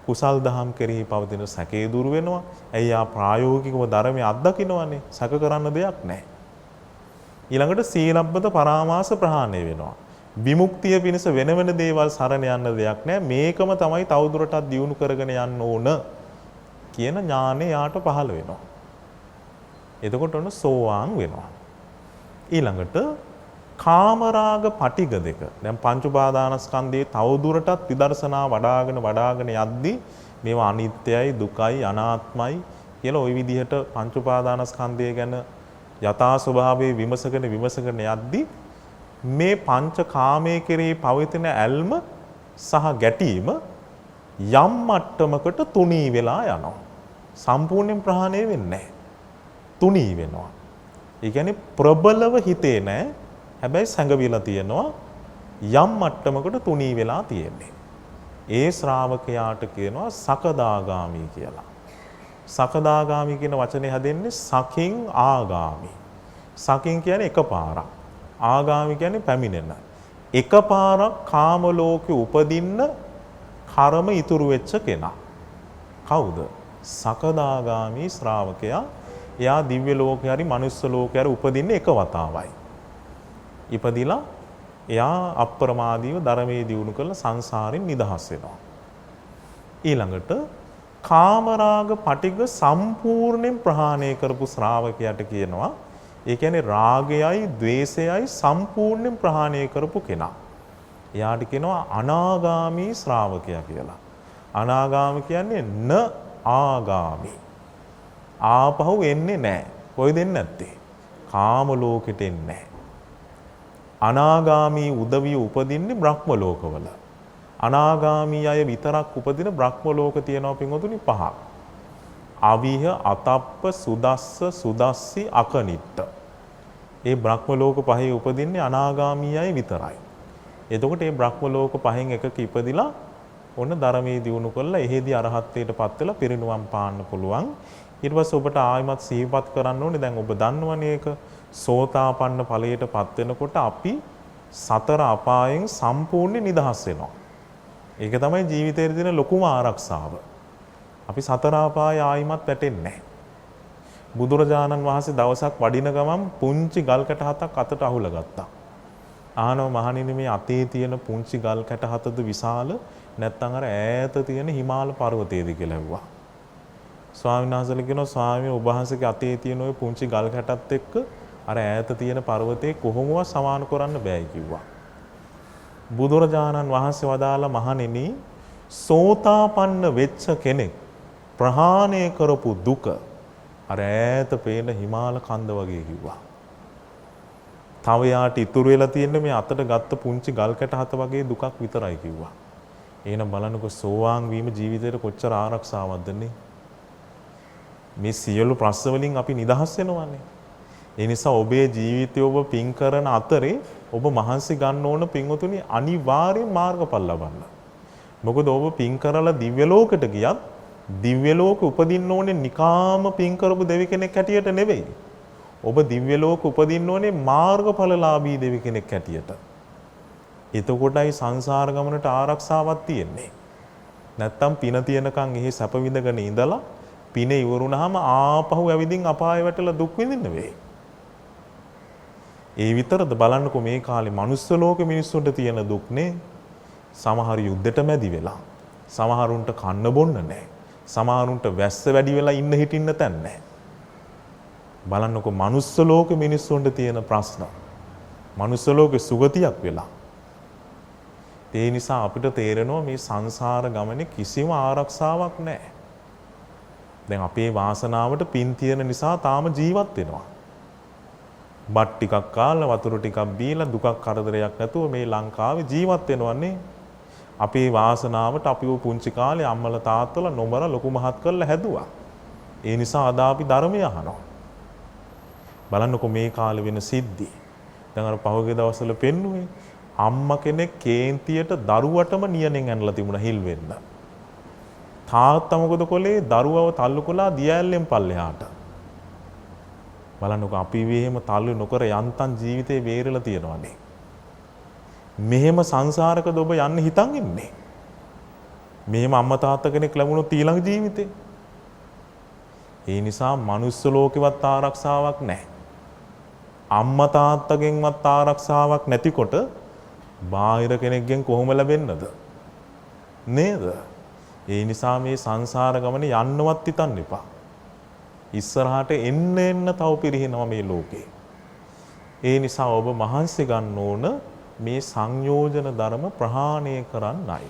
කුසල් දහම් කෙරෙහි පවතින සැකේ දුරු වෙනවා. ඇයි ආ ප්‍රායෝගිකව ධර්මයේ අත්දකින්නවනේ. සැක කරන්න දෙයක් නැහැ. ඊළඟට සීලබ්බත පරාමාස ප්‍රහාණය වෙනවා. විමුක්තිය පිණිස වෙන වෙන දේවල් සරණ යන්න දෙයක් නැහැ. මේකම තමයි තවදුරටත් දියුණු කරගෙන යන්න ඕන කියන ඥානය යාට පහළ වෙනවා. එතකොට ඔන්න සෝවාන් වෙනවා. ඊළඟට කාමරාග පටිග දෙක. දැන් පංච උපාදානස්කන්ධයේ තවදුරටත් විදර්ශනා වඩාගෙන යද්දී මේවා අනිත්‍යයි, දුකයි, අනාත්මයි කියලා ওই විදිහට පංච උපාදානස්කන්ධය ගැන යථා ස්වභාවයේ විමසගෙන යද්දී මේ පංච කාමයේ කෙරෙහි පවතින ඇල්ම සහ ගැටීම යම් මට්ටමකට තුනී වෙලා යනවා. සම්පූර්ණයෙන් ප්‍රහාණය වෙන්නේ නැහැ. තුනී වෙනවා. ඒ කියන්නේ ප්‍රබලව හිතේ නැහැ. හැබැයි සැඟවිලා තියෙනවා. යම් මට්ටමකට තුනී වෙලා තියෙන්නේ. ඒ ශ්‍රාවකයාට කියනවා සකදාගාමි කියලා. සකදාගාමි කියන වචනේ හැදෙන්නේ සකින් ආගාමි. සකින් කියන්නේ එකපාරක්. ආගාමි කියන්නේ පැමිණෙන. එකපාරක් කාම ලෝකේ උපදින්න කර්ම ඉතුරු වෙච්ච කෙනා. කවුද? සකදාගාමි ශ්‍රාවකයා. එයා දිව්‍ය ලෝකේ හරි මනුස්ස ලෝකේ හරි උපදින්නේ එක වතාවයි. ඉපදිලා එයා අප්‍රමාදීව ධර්මයේ දියුණු කරලා සංසාරෙන් නිදහස් වෙනවා. ඊළඟට කාමරාග පටිග සම්පූර්ණයෙන් ප්‍රහාණය කරපු ශ්‍රාවකයාට කියනවා ඒ කියන්නේ රාගයයි ద్వේෂයයි සම්පූර්ණයෙන් ප්‍රහාණය කරපු කෙනා. එයාට කියනවා අනාගාමී ශ්‍රාවකයා කියලා. අනාගාමී කියන්නේ න ආගාමි. ආපහු එන්නේ නැහැ. කොයිද එන්නේ නැත්තේ? කාම ලෝකෙට එන්නේ නැහැ. අනාගාමී උදවිය උපදින්නේ බ්‍රහ්ම ලෝකවල. අනාගාමී අය විතරක් උපදින බ්‍රහ්ම ලෝක තියෙනවා පින්වතුනි 5ක්. අවිහ, අතප්ප, සුදස්ස, සුදස්සි, අකනිට්ට. ඒ බ්‍රහ්ම ලෝක 5 උපදින්නේ අනාගාමී අය විතරයි. එතකොට මේ බ්‍රහ්ම ලෝක 5න් එකක ඉපදිලා ඔන්න ධර්මයේ දියුණු කරලා එහෙදී අරහත්ත්වයටපත් වෙලා පිරිනුවම් පාන්න පුළුවන්. ඊට පස්සේ ඔබට ආයිමත් සිහිපත් කරන්න ඕනේ. දැන් ඔබ දන්නවනේ ඒක සෝතාපන්න ඵලයටපත් වෙනකොට අපි සතර අපායෙන් සම්පූර්ණ නිදහස් වෙනවා. ඒක තමයි ජීවිතයේ තියෙන ලොකුම ආරක්ෂාව. අපි සතර අපාය ආයිමත් වැටෙන්නේ නැහැ. බුදුරජාණන් වහන්සේ දවසක් වඩින ගමන් පුංචි ගල් කැට 7ක් අතට අහුලා ගත්තා. ආනෝ මහණෙනි මේ අතේ තියෙන පුංචි ගල් කැට 7ද විශාල නැත්නම් අර ඈත තියෙන හිමාල පර්වතයේද කියලා ඇහුවා. ස්වාමීන් වහන්සේලා කියනවා ස්වාමීන් වහන්සේගේ අතේ තියෙන ওই පුංචි ගල් කැටත් එක්ක අර ඈත තියෙන පර්වතේ කොහොමවත් සමාන කරන්න බෑ කිව්වා. බුදුරජාණන් වහන්සේ වදාළ මහණෙනි සෝතාපන්න වෙච්ච කෙනෙක් ප්‍රහාණය කරපු දුක අර ඈත පේන හිමාල කන්ද වගේ කිව්වා. තව යාට ඉතුරු වෙලා තියෙන්නේ මේ අතට ගත්ත පුංචි ගල් කැට 7 වගේ දුකක් විතරයි කිව්වා. එහෙනම් බලන්නකො සෝවාන් වීම ජීවිතේට කොච්චර ආරක්ෂාවක්ද නේ. මේ සියලු ප්‍රශ්න වලින් අපි නිදහස් වෙනවානේ. ඒ නිසා ඔබේ ජීවිතය ඔබ පින් කරන අතරේ ඔබ මහන්සි ගන්න ඕන පින්වතුනි අනිවාර්යෙන් මාර්ගඵල ලබන්න. මොකද ඔබ පින් කරලා දිව්‍ය ලෝකෙට ගියත් දිව්‍ය ලෝක උපදින්න ඕනේ නිකාම පින් කරපු දෙවි කෙනෙක් හැටියට නෙවෙයි. ඔබ දිව්‍ය ලෝක උපදින්න ඕනේ මාර්ගඵලලාභී දෙවි කෙනෙක් හැටියට. එතකොටයි සංසාර ගමනට ආරක්ෂාවක් තියෙන්නේ. නැත්තම් පින තියනකන් එහි සැප විඳගෙන ඉඳලා පින ඉවරුනහම ආපහු ඇවිදින් අපාය වැටලා දුක් විඳින්න වෙයි. ඒ විතරද බලන්නකො මේ කාලේ මනුස්ස ලෝකෙ මිනිස්සුන්ට තියෙන දුක්නේ. සමහර යුද්ධෙට මැදි වෙලා, සමහරුන්ට කන්න බොන්න නැහැ. සමහරුන්ට වැස්ස වැඩි වෙලා ඉන්න හිටින්න තැන් නැහැ. බලන්නකො මනුස්ස ලෝකෙ මිනිස්සුන්ට තියෙන ප්‍රශ්න. මනුස්ස ලෝකෙ සුගතියක් වෙලා. ඒ නිසා අපිට තේරෙනවා මේ සංසාර ගමනේ කිසිම ආරක්ෂාවක් නැහැ. දැන් අපේ වාසනාවට පින් තියෙන නිසා තාම ජීවත් වෙනවා. බත් ටිකක් කාලා වතුර ටිකක් බීලා දුකක් කරදරයක් නැතුව මේ ලංකාවේ ජීවත් වෙනවන්නේ. අපේ වාසනාවට අපිව පුංචි කාලේ අම්මලා තාත්තලා නොමර ලොකු මහත් කරලා හැදුවා. ඒ නිසා අද අපි ධර්මය අහනවා. බලන්නකො මේ කාලේ වෙන සිද්ධි. දැන් අර පහුගිය දවස්වල පෙන්නුවේ අම්මා කෙනෙක් කේන්තියට දරුවටම නියනෙන් ඇනලා තිබුණා හිල් වෙන්න. තාත්තා මොකද කොලේ දරුවව තල්ලු කළා දියැලෙන් පල්ලෙහාට. බලන්නකො අපි වෙහෙම තල්ලු නොකර යන්තම් ජීවිතේ වේරලා තියනවානේ. මෙහෙම සංසාරකද ඔබ යන්න හිතන් ඉන්නේ. මෙහෙම අම්මා තාත්තා කෙනෙක් ලැබුණොත් ඊළඟ ජීවිතේ. ඒ නිසා මනුස්ස ලෝකෙවත් ආරක්ෂාවක් නැහැ. අම්මා තාත්තගෙන්වත් ආරක්ෂාවක් නැතිකොට බාහිර කෙනෙක්ගෙන් කොහොම ලැබෙන්නද? නේද? ඒ නිසා මේ සංසාර ගමනේ යන්නවත් හිතන්න එපා. ඉස්සරහට එන්න එන්න තව පිරිහිනවා මේ ලෝකේ. ඒ නිසා ඔබ මහන්සි ගන්න ඕන මේ සංයෝජන ධර්ම ප්‍රහාණය කරන්නයි.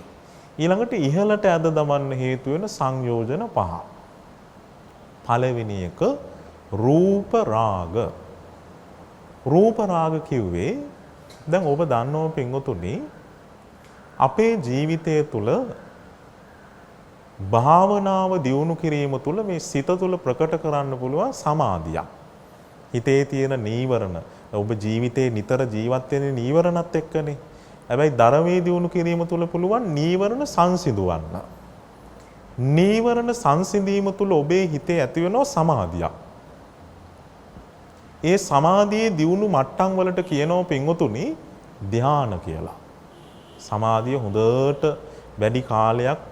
ඊළඟට ඉහළට ඇද දමන්න හේතු වෙන සංයෝජන 5. පළවෙනි එක රූප රාග. රූප රාග කිව්වේ දැන් ඔබ දන්නව පින්වතුනි අපේ ජීවිතය තුළ භාවනාව දියුණු කිරීම තුළ මේ සිත තුළ ප්‍රකට කරන්න පුළුවන් සමාධියක්. හිතේ තියෙන නීවරණ ඔබ ජීවිතේ නිතර ජීවත් වෙන්නේ නීවරණත් එක්කනේ. හැබැයි ධර්මයේ දියුණු කිරීම තුළ පුළුවන් නීවරණ සංසිඳවන්න. නීවරණ සංසිඳීම තුළ ඔබේ හිතේ ඇති වෙනවා සමාධියක්. ඒ සමාධියේ දියුණු මට්ටම් වලට කියනවා පින්වතුනි ධ්‍යාන කියලා. සමාධිය හොඳට වැඩි කාලයක්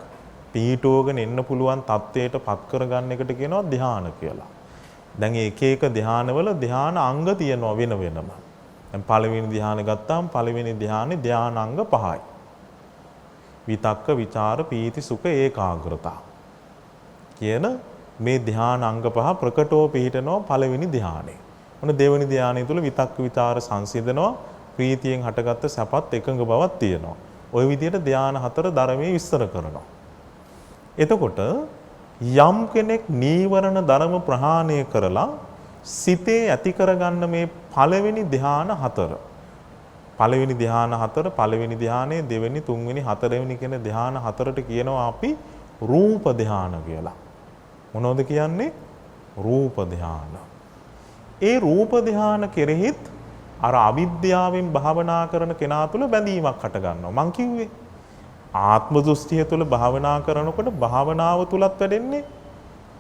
පීඨෝගෙන එන්න පුළුවන් තත්ත්වයට පත් කරගන්න එකට කියනවා ධ්‍යාන කියලා. දැන් එක එක ධ්‍යානවල ධ්‍යාන අංග තියෙනවා වෙන වෙනම. දැන් පළවෙනි ධ්‍යාන ගත්තාම පළවෙනි ධ්‍යානේ ධ්‍යානාංග 5යි. විතක්ක, විචාර, පීති, සුඛ, ඒකාග්‍රතා කියන මේ ධ්‍යානාංග 5 ප්‍රකටව පිහිටනවා පළවෙනි ධ්‍යානේ. මොන දෙවෙනි ධ්‍යානය තුල විතක්ක, විචාර සංසිඳනවා, ප්‍රීතියෙන් හටගත්ත සැපත් එකඟ බවක් තියෙනවා. ওই විදිහට ධ්‍යාන 4 ධර්මයේ විස්තර කරනවා. එතකොට යම් කෙනෙක් නීවරණ ධර්ම ප්‍රහාණය කරලා සිතේ ඇති කරගන්න මේ පළවෙනි ධ්‍යාන 4 පළවෙනි ධ්‍යාන හතර, පළවෙනි ධ්‍යානයේ දෙවෙනි, තුන්වෙනි, හතරවෙනි කියන ධ්‍යාන හතරට කියනවා අපි රූප ධ්‍යාන කියලා. මොනවද කියන්නේ? රූප ධ්‍යාන. ඒ රූප ධ්‍යාන කෙරෙහිත් අර අවිද්‍යාවෙන් භාවනා කරන කෙනා තුළ බැඳීමක් හට ගන්නවා. මං කිව්වේ ආත්ම දෘෂ්ටිය තුළ භාවනා කරනකොට භාවනාව තුලත් වැඩෙන්නේ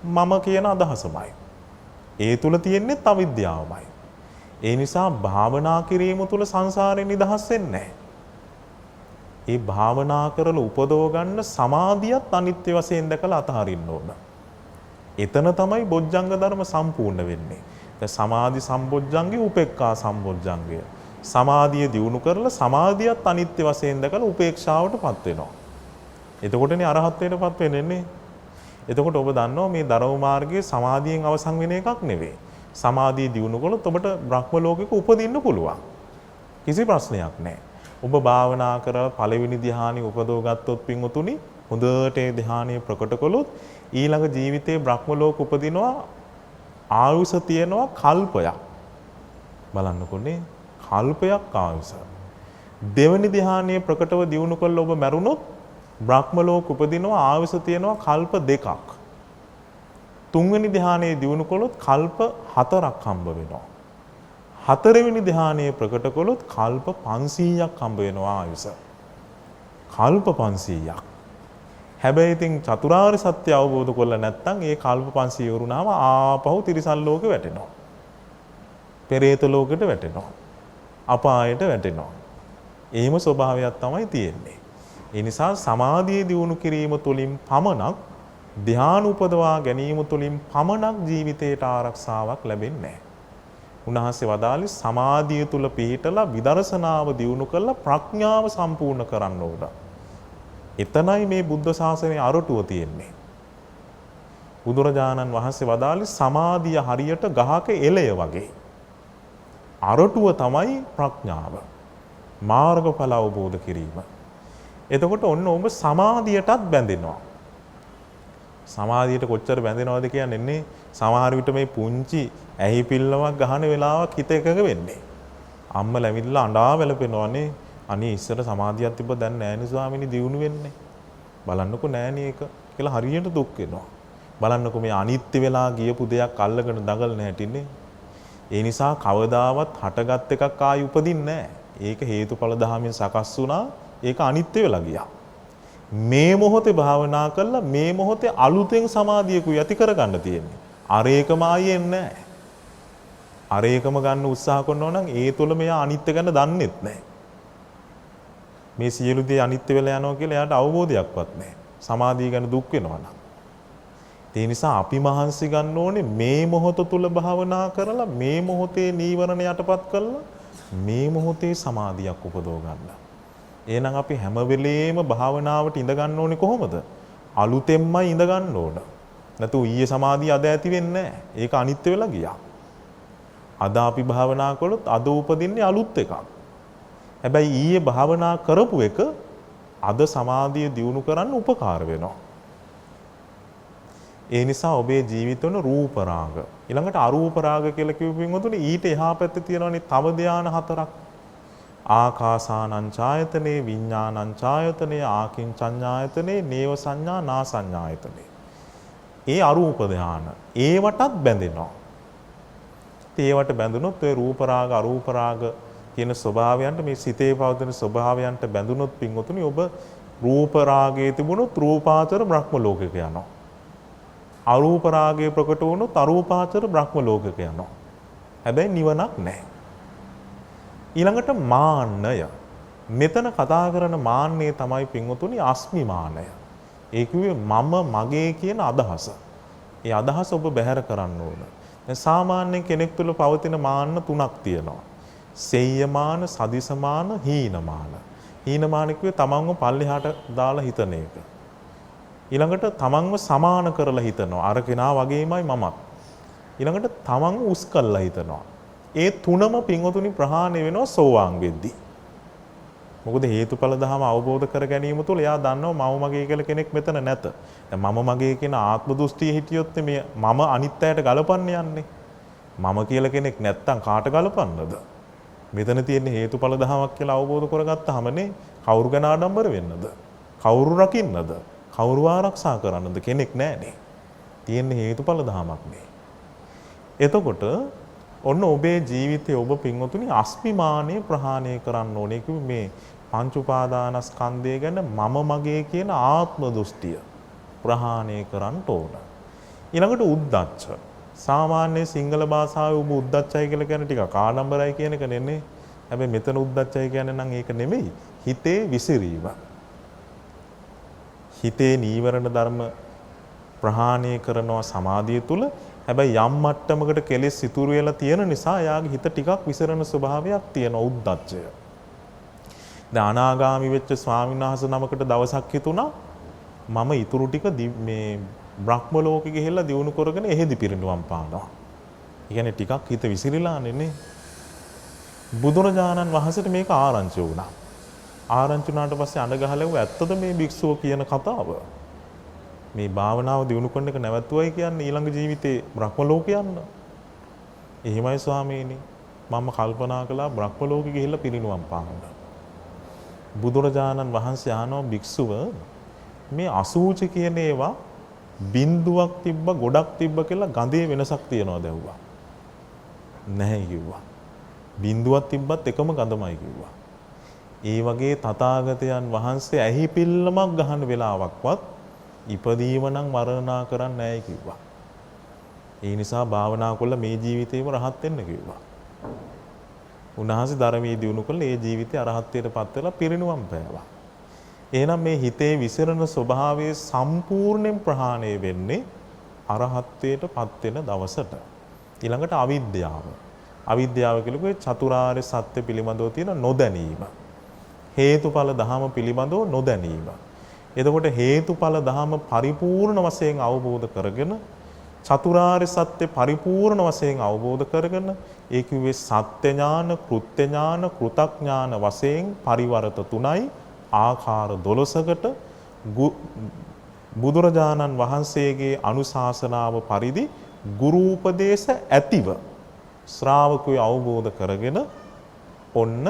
මම කියන අදහසමයි. ඒ තුල තියෙන්නේ අවිද්‍යාවමයි. ඒ නිසා භාවනා කිරීම තුල සංසාරේ නිදහස් වෙන්නේ නැහැ. ඒ භාවනා කරලා උපදව ගන්න සමාධියත් අනිත්‍ය වශයෙන් දැකලා අතහරින්න ඕන. එතන තමයි බොජ්ජංග ධර්ම සම්පූර්ණ වෙන්නේ. දැන් සමාධි සම්බොජ්ජංගේ උපේක්ඛා සම්බොජ්ජංගය. සමාධිය දියුණු කරලා සමාධියත් අනිත්‍ය වශයෙන් දැකලා උපේක්ෂාවටපත් වෙනවා. එතකොටනේ අරහත්ත්වයටපත් වෙන්නේ. එතකොට ඔබ දන්නවා මේ ධර්ම මාර්ගයේ සමාධියෙන් අවසන් වෙන එකක් නෙවෙයි. සමාධිය දියුණු කළොත් ඔබට බ්‍රහ්ම ලෝකෙක උපදින්න පුළුවන්. කිසි ප්‍රශ්නයක් නැහැ. ඔබ භාවනා කරලා පළවෙනි ධ්‍යානෙ උපදව ගත්තොත් පින්වතුනි හොඳට ඒ ධ්‍යානෙ ප්‍රකට කළොත් ඊළඟ ජීවිතේ බ්‍රහ්ම ලෝක උපදිනවා ආයුෂ තියෙනවා කල්පයක්. බලන්නකොනේ කල්පයක් ආයුෂ. දෙවෙනි ධ්‍යානයේ ප්‍රකටව දියුණු කළ ඔබ මැරුණොත් බ්‍රහ්ම ලෝක උපදිනවා ආයුෂ තියෙනවා කල්ප දෙකක්. තුන්වෙනි ධ්‍යානයේ දියුණු කළොත් කල්ප 4ක් හම්බ වෙනවා. හතරවෙනි ධ්‍යානයේ ප්‍රකට කළොත් කල්ප 500ක් හම්බ වෙනවා ආයුෂ. කල්ප 500ක්. හැබැයි ඉතින් චතුරාර්ය සත්‍ය අවබෝධ කරලා නැත්නම් ඒ කල්ප 500 වරුණාම ආපහු තිරිසන් ලෝකෙ වැටෙනවා. පෙරේත ලෝකෙට වැටෙනවා. අපායට වැටෙනවා. එහෙම ස්වභාවයක් තමයි තියෙන්නේ. ඒ නිසා සමාධිය දියුණු කිරීම තුළින් පමණක් ධ්‍යාන උපදවා ගැනීම තුළින් පමණක් ජීවිතයට ආරක්ෂාවක් ලැබෙන්නේ නැහැ. උන්වහන්සේ වදාළේ සමාධිය තුල පිහිටලා විදර්ශනාව දියුණු කරලා ප්‍රඥාව සම්පූර්ණ කරන්න ඕන. එතනයි මේ බුද්ධ ශාසනයේ අරටුව තියෙන්නේ. බුදුරජාණන් වහන්සේ වදාළේ සමාධිය හරියට ගහක එළය වගේ. අරටුව තමයි ප්‍රඥාව. මාර්ගඵල අවබෝධ කිරීම. එතකොට ඔන්න ඔබ සමාධියටත් බැඳෙනවා. සමාධියට කොච්චර බැඳෙනවද කියන්නේ සමහර විට මේ පුංචි ඇහි පිල්ලමක් ගහන වෙලාවක් හිත එකක වෙන්නේ. අම්මලා ඇවිල්ලා අඬා වැළපෙනවනේ. අනේ ඉස්සර සමාධියක් තිබ්බ දැන් නෑනේ ස්වාමීනි දියුණු වෙන්නේ. බලන්නකෝ නෑනේ ඒක කියලා හරියට දුක් වෙනවා. බලන්නකෝ මේ අනිත්‍ය වෙලා ගියපු දෙයක් අල්ලගෙන දඟලන හැටිනේ. ඒ නිසා කවදාවත් හටගත් එකක් ආයි උපදින්නේ නෑ. ඒක හේතුඵල ධාමයෙන් සකස් වුණා. ඒක අනිත්‍ය වෙලා ගියා. මේ මොහොතේ භාවනා කළා මේ මොහොතේ අලුතෙන් සමාධියකුයි ඇති කරගන්න තියෙන්නේ. අර ඒකම ආයේ නැහැ. අර ඒකම ගන්න උත්සාහ කරනවා නම් ඒ තුල මෙයා අනිත්‍ය ගැන දන්නෙත් නැහැ. මේ සියලු දේ අනිත්‍ය වෙලා යනවා කියලා එයාට අවබෝධයක්වත් නැහැ. සමාධිය ගැන දුක් වෙනවා නම්. ඒ නිසා අපි මහන්සි ගන්න ඕනේ මේ මොහොත තුල භාවනා කරලා මේ මොහොතේ නීවරණ යටපත් කරලා මේ මොහොතේ සමාධියක් උපදව ගන්න. එහෙනම් අපි හැම වෙලේම භාවනාවට ඉඳ ගන්න ඕනේ කොහොමද? අලුතෙන්මයි ඉඳ ගන්න ඕන. නැතු ඊයේ සමාධිය අද ඇති වෙන්නේ නැහැ. ඒක අනිත්‍ය වෙලා ගියා. අද අපි භාවනා කළොත් අද උපදින්නේ අලුත් එකක්. හැබැයි ඊයේ භාවනා කරපු එක අද සමාධිය දියුණු කරන්න උපකාර වෙනවා. ඒ නිසා ඔබේ ජීවිතවල රූප රාග ඊළඟට අරූප රාග කියලා කියුවින් උතුනේ ඊට එහා පැත්තේ තියෙනවනේ තව ධානය හතරක්. ආකාසානං ඡායතනේ විඥානං ඡායතනේ ආකින්චඤ්ඤායතනේ නේව සංඥා නා සංඥායතනේ. ඒ අරූප ධාන ඒවටත් බැඳෙනවා. ඒවට බැඳුනොත් ඔය රූප රාග අරූප රාග කියන ස්වභාවයන්ට මේ සිතේ පවතින ස්වභාවයන්ට බැඳුනොත් පින්වතුනි ඔබ රූප රාගයේ තිබුණොත් රූපාචර බ්‍රහ්ම ලෝකෙක යනවා. අරූප රාගයේ ප්‍රකට වුණොත් අරූපාචර බ්‍රහ්ම ලෝකෙක යනවා. හැබැයි නිවනක් නැහැ. ඊළඟට මාන්නය. මෙතන කතා කරන මාන්නය තමයි පින්වතුනි අස්මිමානය. ඒ කිව්වේ මම මගේ කියන අදහස. ඒ අදහස ඔබ බැහැර කරන්න ඕන. දැන් සාමාන්‍ය කෙනෙක් තුළ පවතින මාන්න තුනක් තියෙනවා. සෙය්‍යමාන, සදිසමාන, හීනමාන. හීනමාන කිව්වේ තමන්ව පල්ලෙහාට දාලා හිතන එක. ඊළඟට තමන්ව සමාන කරලා හිතනවා. අර කෙනා වගේමයි මමත්. ඊළඟට තමන්ව උස් කරලා හිතනවා. ඒ තුනම පින්වතුනි ප්‍රහාණය වෙනවා සෝවාන් වෙද්දී. මොකද හේතුඵල ධම අවබෝධ කර ගැනීම තුළ එයා දන්නවා මම මගේ කියලා කෙනෙක් මෙතන නැත. දැන් මම මගේ කියන ආත්ම දෘෂ්ටිය හිටියොත් මේ මම අනිත් අයට ගලපන්න යන්නේ. මම කියලා කෙනෙක් නැත්තම් කාට ගලපන්නද? මෙතන තියෙන හේතුඵල ධමයක් කියලා අවබෝධ කරගත්තාමනේ කවුරු ගැන ආඩම්බර වෙන්නද? කවුරු රකින්නද? කවුරු ආරක්ෂා කරන්නද කෙනෙක් නැහනේ. තියෙන හේතුඵල ධමයක් නේ. එතකොට ඔන්න ඔබේ ජීවිතයේ ඔබ පින්වතුනි අස්මිමානය ප්‍රහාණය කරන්න ඕනේ කිව්වේ මේ පංච උපාදානස්කන්ධය ගැන මම මගේ කියන ආත්ම දෘෂ්ටිය ප්‍රහාණය කරන්න ඕන. ඊළඟට උද්දච්ච. සාමාන්‍ය සිංහල භාෂාවේ ඔබ උද්දච්චයි කියලා කියන ටික ආඩම්බරයි කියන එක නෙන්නේ. හැබැයි මෙතන උද්දච්චයි කියන්නේ නම් ඒක නෙමෙයි. හිතේ විසිරීම. හිතේ නීවරණ ධර්ම ප්‍රහාණය කරනවා සමාධිය තුල. හැබැයි යම් මට්ටමකට කෙලෙස් ඉතුරු වෙලා තියෙන නිසා යාගේ හිත ටිකක් විසිරෙන ස්වභාවයක් තියෙන උද්දච්චය. දැන් අනාගාමි වෙච්ච ස්වාමීන් වහන්සේ නමකට දවසක් හිතුණා මම ඉතුරු ටික මේ බ්‍රහ්ම ලෝකෙ ගිහිල්ලා දිනු කරගෙන එහෙදි පිරිනුවම් පානවා. ඒ කියන්නේ ටිකක් හිත විසිරිලානේ නේ. බුදුරජාණන් වහන්සේට මේක ආරංචි වුණා. ආරංචි වුණාට පස්සේ අඬ ගහලව ඇත්තද මේ භික්ෂුව කියන කතාව? මේ භාවනාව දිනු කරන එක නැවතුවයි කියන්නේ ඊළඟ ජීවිතේ බ්‍රහ්ම ලෝක යන්න. එහෙමයි ස්වාමීනි. මම කල්පනා කළා බ්‍රහ්ම ලෝකෙ ගිහිල්ලා පිරිනුවම් පාන්න. බුදුරජාණන් වහන්සේ ආනෝ භික්ෂුව මේ අසූචි කියන ඒවා බින්දුවක් තිබ්බ ගොඩක් තිබ්බ කියලා ගඳේ වෙනසක් තියනවාද ඇහුවා. නැහැ කිව්වා. බින්දුවක් තිබ්බත් එකම ගඳමයි කිව්වා. ඒ වගේ තථාගතයන් වහන්සේ ඇහි පිල්ලමක් ගහන වෙලාවක්වත් ඉපදීම නම් මරණා කරන්නේ නැහැ කිව්වා. ඒ නිසා භාවනා කළා මේ ජීවිතේම රහත් වෙන්න කිව්වා. උන්වහන්සේ ධර්මයේ දිනු කළා ඒ ජීවිතේ අරහත්ත්වයටපත් වෙලා පිරිනුවම් පෑවා. එහෙනම් මේ හිතේ විසිරෙන ස්වභාවයේ සම්පූර්ණයෙන් ප්‍රහාණය වෙන්නේ අරහත්ත්වයටපත් වෙන දවසට. ඊළඟට අවිද්‍යාව. අවිද්‍යාව කියන්නේ චතුරාර්ය සත්‍ය පිළිබඳව තියෙන නොදැනීම. හේතුඵල ධහම පිළිබඳව නොදැනීම. එතකොට හේතුඵල ධහම පරිපූර්ණ වශයෙන් අවබෝධ කරගෙන චතුරාර්ය සත්‍ය පරිපූර්ණ වශයෙන් අවබෝධ කරගෙන ඒ කිව්වේ සත්‍ය ඥාන, කෘත්‍ය ඥාන, කෘතඥාන වශයෙන් පරිවර්ත තුනයි ආකාර 12කට බුදුරජාණන් වහන්සේගේ අනුශාසනාව පරිදි ගුරු උපදේශ ඇතිව ශ්‍රාවකයෝ අවබෝධ කරගෙන ඔන්න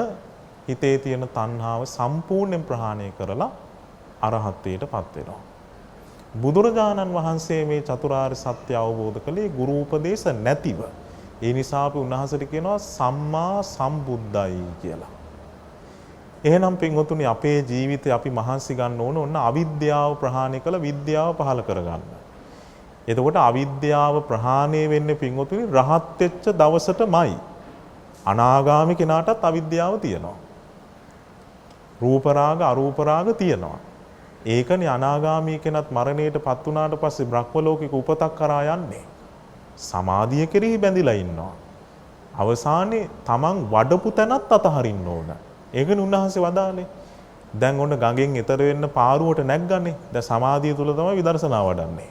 හිතේ තියෙන තණ්හාව සම්පූර්ණයෙන් ප්‍රහාණය කරලා අරහත්ත්වයටපත් වෙනවා. බුදුරජාණන් වහන්සේ මේ චතුරාර්ය සත්‍ය අවබෝධ කළේ ගුරු උපදේශ නැතිව. ඒ නිසා අපි උන්වහන්සේට කියනවා සම්මා සම්බුද්දයි කියලා. එහෙනම් පින්වතුනි අපේ ජීවිතේ අපි මහන්සි ගන්න ඕන ඔන්න අවිද්‍යාව ප්‍රහාණය කළ විද්‍යාව පහළ කරගන්න. එතකොට අවිද්‍යාව ප්‍රහාණය වෙන්නේ පින්වතුනි රහත් වෙච්ච දවසටමයි. අනාගාමි කෙනාටත් අවිද්‍යාව තියෙනවා. රූප රාග අරූප රාග තියෙනවා. ඒකනේ අනාගාමී කෙනත් මරණයටපත් වුණාට පස්සේ බ්‍රහ්ම ලෝකික උපතක් කරා යන්නේ. සමාධිය කෙරෙහි බැඳිලා ඉන්නවා. අවසානයේ තමන් වඩපු තැනත් අතහරින්න ඕන. ඒකනේ උන්වහන්සේ වදාළේ. දැන් ඔන්න ගඟෙන් එතර වෙන්න පාරුවට නැග්ගන්නේ. දැන් සමාධිය තුල තමයි විදර්ශනා වඩන්නේ.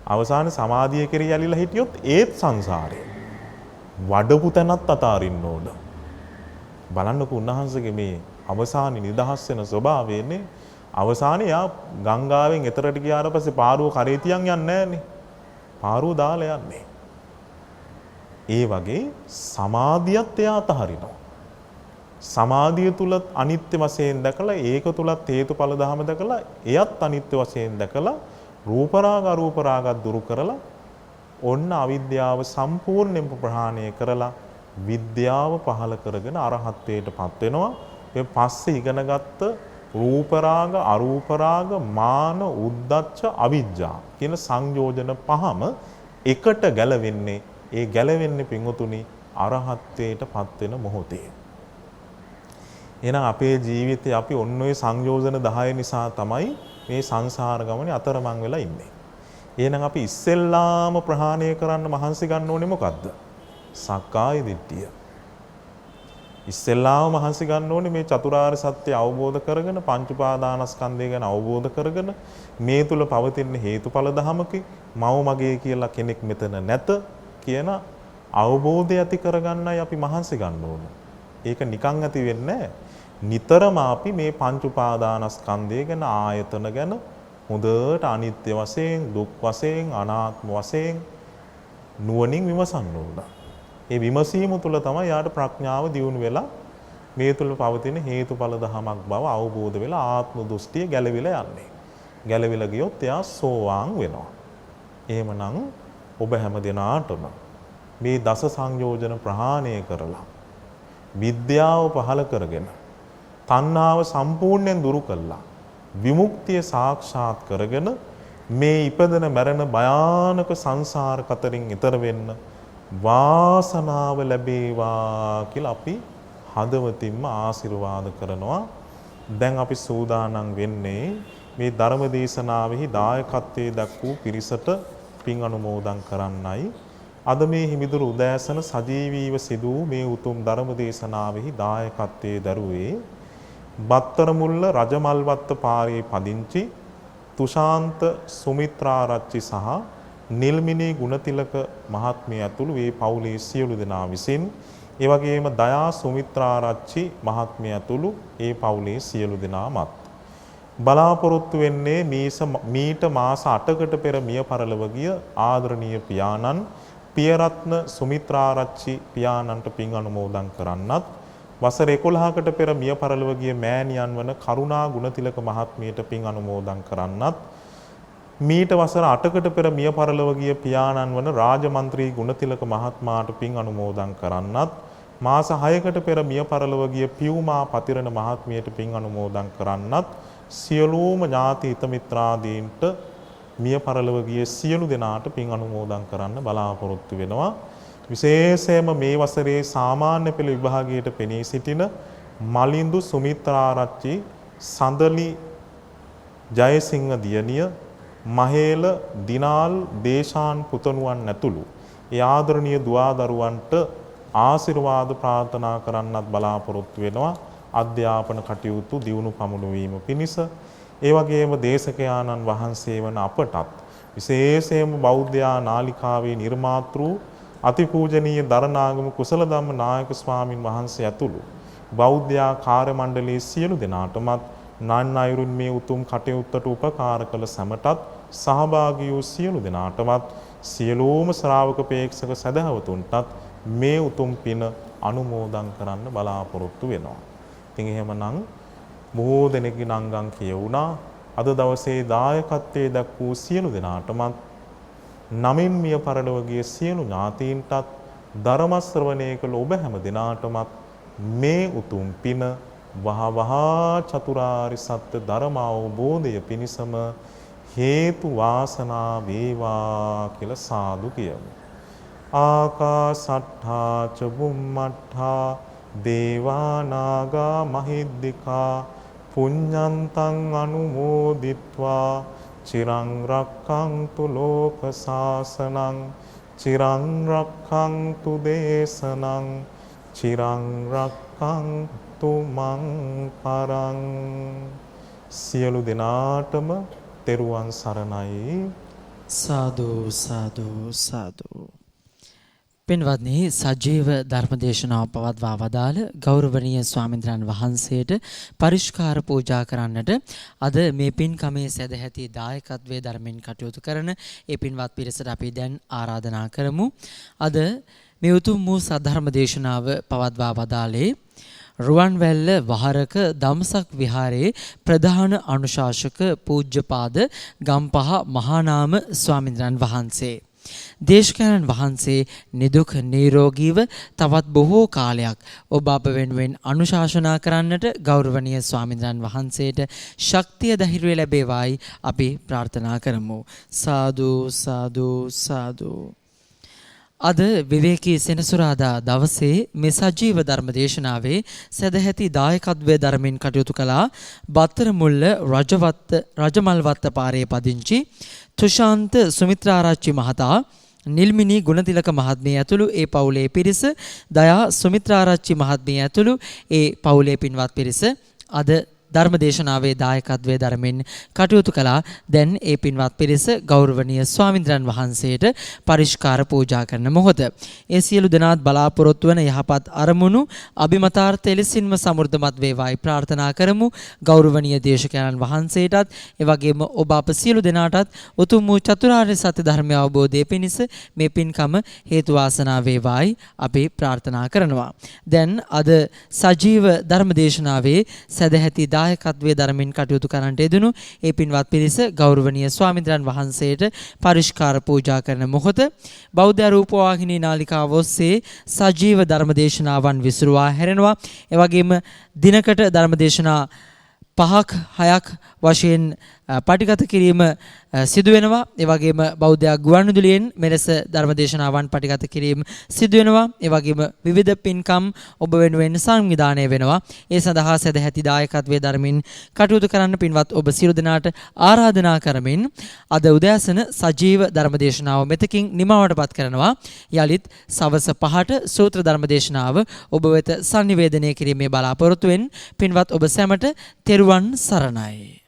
අවසානයේ සමාධිය කෙරෙහි ඇලිලා හිටියොත් ඒත් සංසාරේ. වඩපු තැනත් අතහරින්න ඕන. බලන්නකෝ උන්වහන්සේගේ මේ අවසානයේ නිදහස් වෙන ස්වභාවයනේ. අවසානයේ යා ගංගාවෙන් එතරට ගියාට පස්සේ පාරුව කරේ තියන් යන්නේ නැහනේ. පාරුව දාලා යන්නේ. ඒ වගේ සමාධියත් එයා අතහරිනවා. සමාධිය තුලත් අනිත්‍ය වශයෙන් දැකලා ඒක තුලත් හේතුඵල ධම දැකලා එයත් අනිත්‍ය වශයෙන් දැකලා රූප රාග අරූප රාගත් දුරු කරලා ඔන්න අවිද්‍යාව සම්පූර්ණයෙන්ම ප්‍රහාණය කරලා විද්‍යාව පහළ කරගෙන අරහත්ත්වයටපත් වෙනවා. ඒ පස්සේ ඉගෙනගත්ත රූප රාග අරූප රාග මාන උද්දච්ච අවිජ්ජා කියන සංයෝජන පහම එකට ගැලවෙන්නේ. ඒ ගැලවෙන්නේ පිංගුතුනි අරහත්ත්වයටපත් වෙන මොහොතේ. එහෙනම් අපේ ජීවිතේ අපි ඔන්න ඔය සංයෝජන 10 නිසා තමයි මේ සංසාර ගමනේ අතරමං වෙලා ඉන්නේ. එහෙනම් අපි ඉස්සෙල්ලාම ප්‍රහාණය කරන්න මහන්සි ගන්න ඕනේ මොකද්ද? සක්කාය දිට්ඨිය. ඉස්සෙල්ලාම මහන්සි ගන්න ඕනේ මේ චතුරාර්ය සත්‍ය අවබෝධ කරගෙන පංච උපාදානස්කන්ධය ගැන අවබෝධ කරගෙන මේ තුල පවතින හේතුඵල ධමකේ මව මගේ කියලා කෙනෙක් මෙතන නැත කියන අවබෝධය ඇති කරගන්නයි අපි මහන්සි ගන්න ඕනේ. ඒක නිකන් ඇති වෙන්නේ නැහැ. නිතරම අපි මේ පංච උපාදානස්කන්ධය ගැන ආයතන ගැන හොඳට අනිත්‍ය වශයෙන් දුක් වශයෙන් අනාත්ම වශයෙන් නුවණින් විමසන්න ඕන. ඒ විමසීම තුළ තමයි යාට ප්‍රඥාව දියුණු වෙලා මේ තුල පවතින හේතුඵල ධමයක් බව අවබෝධ වෙලා ආත්ම දෘෂ්ටිය ගැලවිලා යන්නේ. ගැලවිලා ගියොත් එයා සෝවාන් වෙනවා. එහෙමනම් ඔබ හැම දිනාටම මේ දස සංයෝජන ප්‍රහාණය කරලා විද්‍යාව පහළ කරගෙන තණ්හාව සම්පූර්ණයෙන් දුරු කළා විමුක්තිය සාක්ෂාත් කරගෙන මේ ඉපදෙන මැරෙන භයානක සංසාර කතරින් ඈතර වෙන්න වාසනාව ලැබේවා කියලා අපි හදවතින්ම ආශිර්වාද කරනවා. දැන් අපි සූදානම් වෙන්නේ මේ ධර්ම දේශනාවෙහි දායකත්වයේ දක්වූ පිරිසට පින් අනුමෝදන් කරන්නයි. අද මේ හිමිදුරු උදෑසන සජීවීව සිදු වූ මේ උතුම් ධර්ම දේශනාවෙහි දායකත්වයේ දරුවේ බත්තරමුල්ල රජමල්වත්ත පාරේ පදිංචි තුෂාන්ත සුමිත්‍රාරච්චි සහ නිල්මිනී ගුණතිලක මහත්මිය ඇතුළු මේ පවුලේ සියලු දෙනා විසින් ඒ වගේම දයා සුමිත්‍රාරච්චි මහත්මිය ඇතුළු ඒ පවුලේ සියලු දෙනාමත් බලාපොරොත්තු වෙන්නේ මීට මාස 8කට පෙර මිය පරලොව ගිය ආදරණීය පියාණන් පියරත්න සුමිත්‍රාරච්චි පියාණන්ට පින් අනුමෝදන් කරන්නත් වසර 11කට පෙර මිය පරලොව ගිය මෑණියන් වන කරුණා ගුණතිලක මහත්මියට පින් අනුමෝදන් කරන්නත් මීට වසර 8කට පෙර මිය පරලොව ගිය පියාණන් වන රාජමන්ත්‍රී ගුණතිලක මහත්මයාට පින් අනුමෝදන් කරන්නත් මාස 6කට පෙර මිය පරලොව ගිය පියුමා පතිරණ මහත්මියට පින් අනුමෝදන් කරන්නත් සියලුම ඥාති හිත මිත්‍රාදීන්ට මිය පරලොව ගිය සියලු දෙනාට පින් අනුමෝදන් කරන්න බලාපොරොත්තු වෙනවා. විශේෂයෙන්ම මේ වසරේ සාමාන්‍ය පෙළ විභාගයට පෙනී සිටින මලින්දු සුමිත්‍රාරච්චි සඳලි ජයසිංහ දියණිය මහේල දිනාල් දේශාන් පුතණුවන් ඇතුළු ඒ ආදරණීය දුවා දරුවන්ට ආශිර්වාද ප්‍රාර්ථනා කරන්නත් බලාපොරොත්තු වෙනවා. අධ්‍යාපන කටයුතු දියුණු පමුණුවීම පිණිස ඒ වගේම දේශකයාණන් වහන්සේ වන අපටත් විශේෂයෙන්ම බෞද්ධ නාලිකාවේ නිර්මාතෘ අතිපූජනීය දරණාගම කුසල ධම්ම නායක ස්වාමින් වහන්සේ ඇතුළු බෞද්ධ කාර්ය මණ්ඩලයේ සියලු දෙනාටමත් නන් අයුරින් මේ උතුම් කටයුත්තට උපකාර කළ සැමටත් සහභාගී වූ සියලු දෙනාටමත් සියලුම ශ්‍රාවක ප්‍රේක්ෂක සදහවතුන්ටත් මේ උතුම් පින අනුමෝදන් කරන්න බලාපොරොත්තු වෙනවා. ඉතින් එහෙමනම් බොහෝ දෙනෙක්ගේ නංගන් කියවුණා. අද දවසේ දායකත්වයේ දක්වූ සියලු දෙනාටමත් නමින් මිය පරලොව ගිය සියලු ඥාතීන්ටත් ධර්ම ශ්‍රවණය කළ ඔබ හැම දිනාටමත් මේ උතුම් පින වහවහා චතුරාර්ය සත්‍ය ධර්ම අවබෝධය පිණිසම හේතු වාසනා වේවා කියලා සාදු කියමු. ආකාසට්ඨා ච බුම්මට්ඨා දේවා නාග මහිද්దికා පුඤ්ඤන්තං අනුමෝදිත්වා චිරං රක්ඛන්තු ලෝක සාසනං චිරං රක්ඛන්තු දේශනං චිරං රක්ඛන්තු මං පරං. සියලු දෙනාටම තෙරුවන් සරණයි. සාදු සාදු සාදු. පින්වත්නි, සජීව ධර්මදේශනාව පවත්වා වදාළ ගෞරවනීය ස්වාමීන් වහන්සේට පරිස්කාර පූජා කරන්නට අද මේ පින්කමේ සදැහැති දායකත්වයේ ධර්මෙන් කටයුතු කරන ඒ පින්වත් පිරිසට අපි දැන් ආරාධනා කරමු. අද මේ උතුම් වූ සද්ධර්ම දේශනාව පවත්වා වදාළේ රුවන්වැල්ල වහරක දම්සක් විහාරයේ ප්‍රධාන අනුශාසක පූජ්‍යපාද ගම්පහ මහානාම ස්වාමීන් වහන්සේ. දේශකයන්න් වහන්සේ නිදුක් නිරෝගීව තවත් බොහෝ කාලයක් ඔබ අප වෙනුවෙන් අනුශාසනා කරන්නට ගෞරවනීය ස්වාමීන් වහන්සේට ශක්තිය ධෛර්යය ලැබේවායි අපි ප්‍රාර්ථනා කරමු. සාදු සාදු සාදු. අද විවේකී සෙනසුරාදා දවසේ මේ සජීව ධර්ම දේශනාවේ සදැහැති දායකත්වයේ ධර්මෙන් කටයුතු කළා බත්තරමුල්ල රජමල්වත්ත පාරේ පදිංචි තුෂාන්ත සුමිත්‍රාරච්චි මහතා, නිල්මිනී ගුණතිලක මහත්මිය ඇතුළු ඒ පවුලේ පිරිස, දයා සුමිත්‍රාරච්චි මහත්මිය ඇතුළු ඒ පවුලේ පින්වත් පිරිස අද ධර්මදේශනාවේ දායකත්වයේ දරමින් කටයුතු කළා. දැන් ඒ පින්වත් පිරිස ගෞරවනීය ස්වාමින්ද්‍රයන් වහන්සේට පරිස්කාර පූජා කරන මොහොත. ඒ සියලු දෙනාත් බලාපොරොත්තු වන යහපත් අරමුණු අභිමතාර්ථ එලෙසින්ම සමෘද්ධමත් වේවායි ප්‍රාර්ථනා කරමු. ගෞරවනීය දේශකයන්න් වහන්සේටත් ඒ වගේම ඔබ අප සියලු දෙනාටත් උතුම් වූ චතුරාර්ය සත්‍ය ධර්මය අවබෝධයේ පිණිස මේ පින්කම හේතු වාසනා වේවායි අපි ප්‍රාර්ථනා කරනවා. දැන් අද සජීව ධර්මදේශනාවේ සදැහැති දායකත්වයේ දරමින් කටයුතු කරන්නට යෙදුණු ඒ පින්වත් පිරිස ගෞරවනීය ස්වාමින්ද්‍රයන් වහන්සේට පරිස්කාර පූජා කරන මොහොත බෞද්ධ රූපවාහිනී නාලිකාව ඔස්සේ සජීව ධර්මදේශනාවන් විසුරුවා හැරෙනවා. ඒ වගේම දිනකට ධර්මදේශනා 5ක් 6ක් වශයෙන් පටිගත කිරීම සිදු වෙනවා. ඒ වගේම බෞද්ධ ගුවන්විදුලියෙන් මෙලෙස ධර්මදේශනාවන් පටිගත කිරීම සිදු වෙනවා. ඒ වගේම විවිධ පින්කම් ඔබ වෙනුවෙන් සංවිධානය වෙනවා. ඒ සඳහා සදැහැති දායකත්වයේ දරමින් කටයුතු කරන්න පින්වත් ඔබ සියලු දෙනාට ආරාධනා කරමින් අද උදෑසන සජීව ධර්මදේශනාව මෙතකින් නිමවටපත් කරනවා. යලිත් සවස් 5ට සූත්‍ර ධර්මදේශනාව ඔබ වෙත sannivedanaya කිරීමේ බලාපොරොත්තුවෙන් පින්වත් ඔබ සැමට තෙරුවන් සරණයි.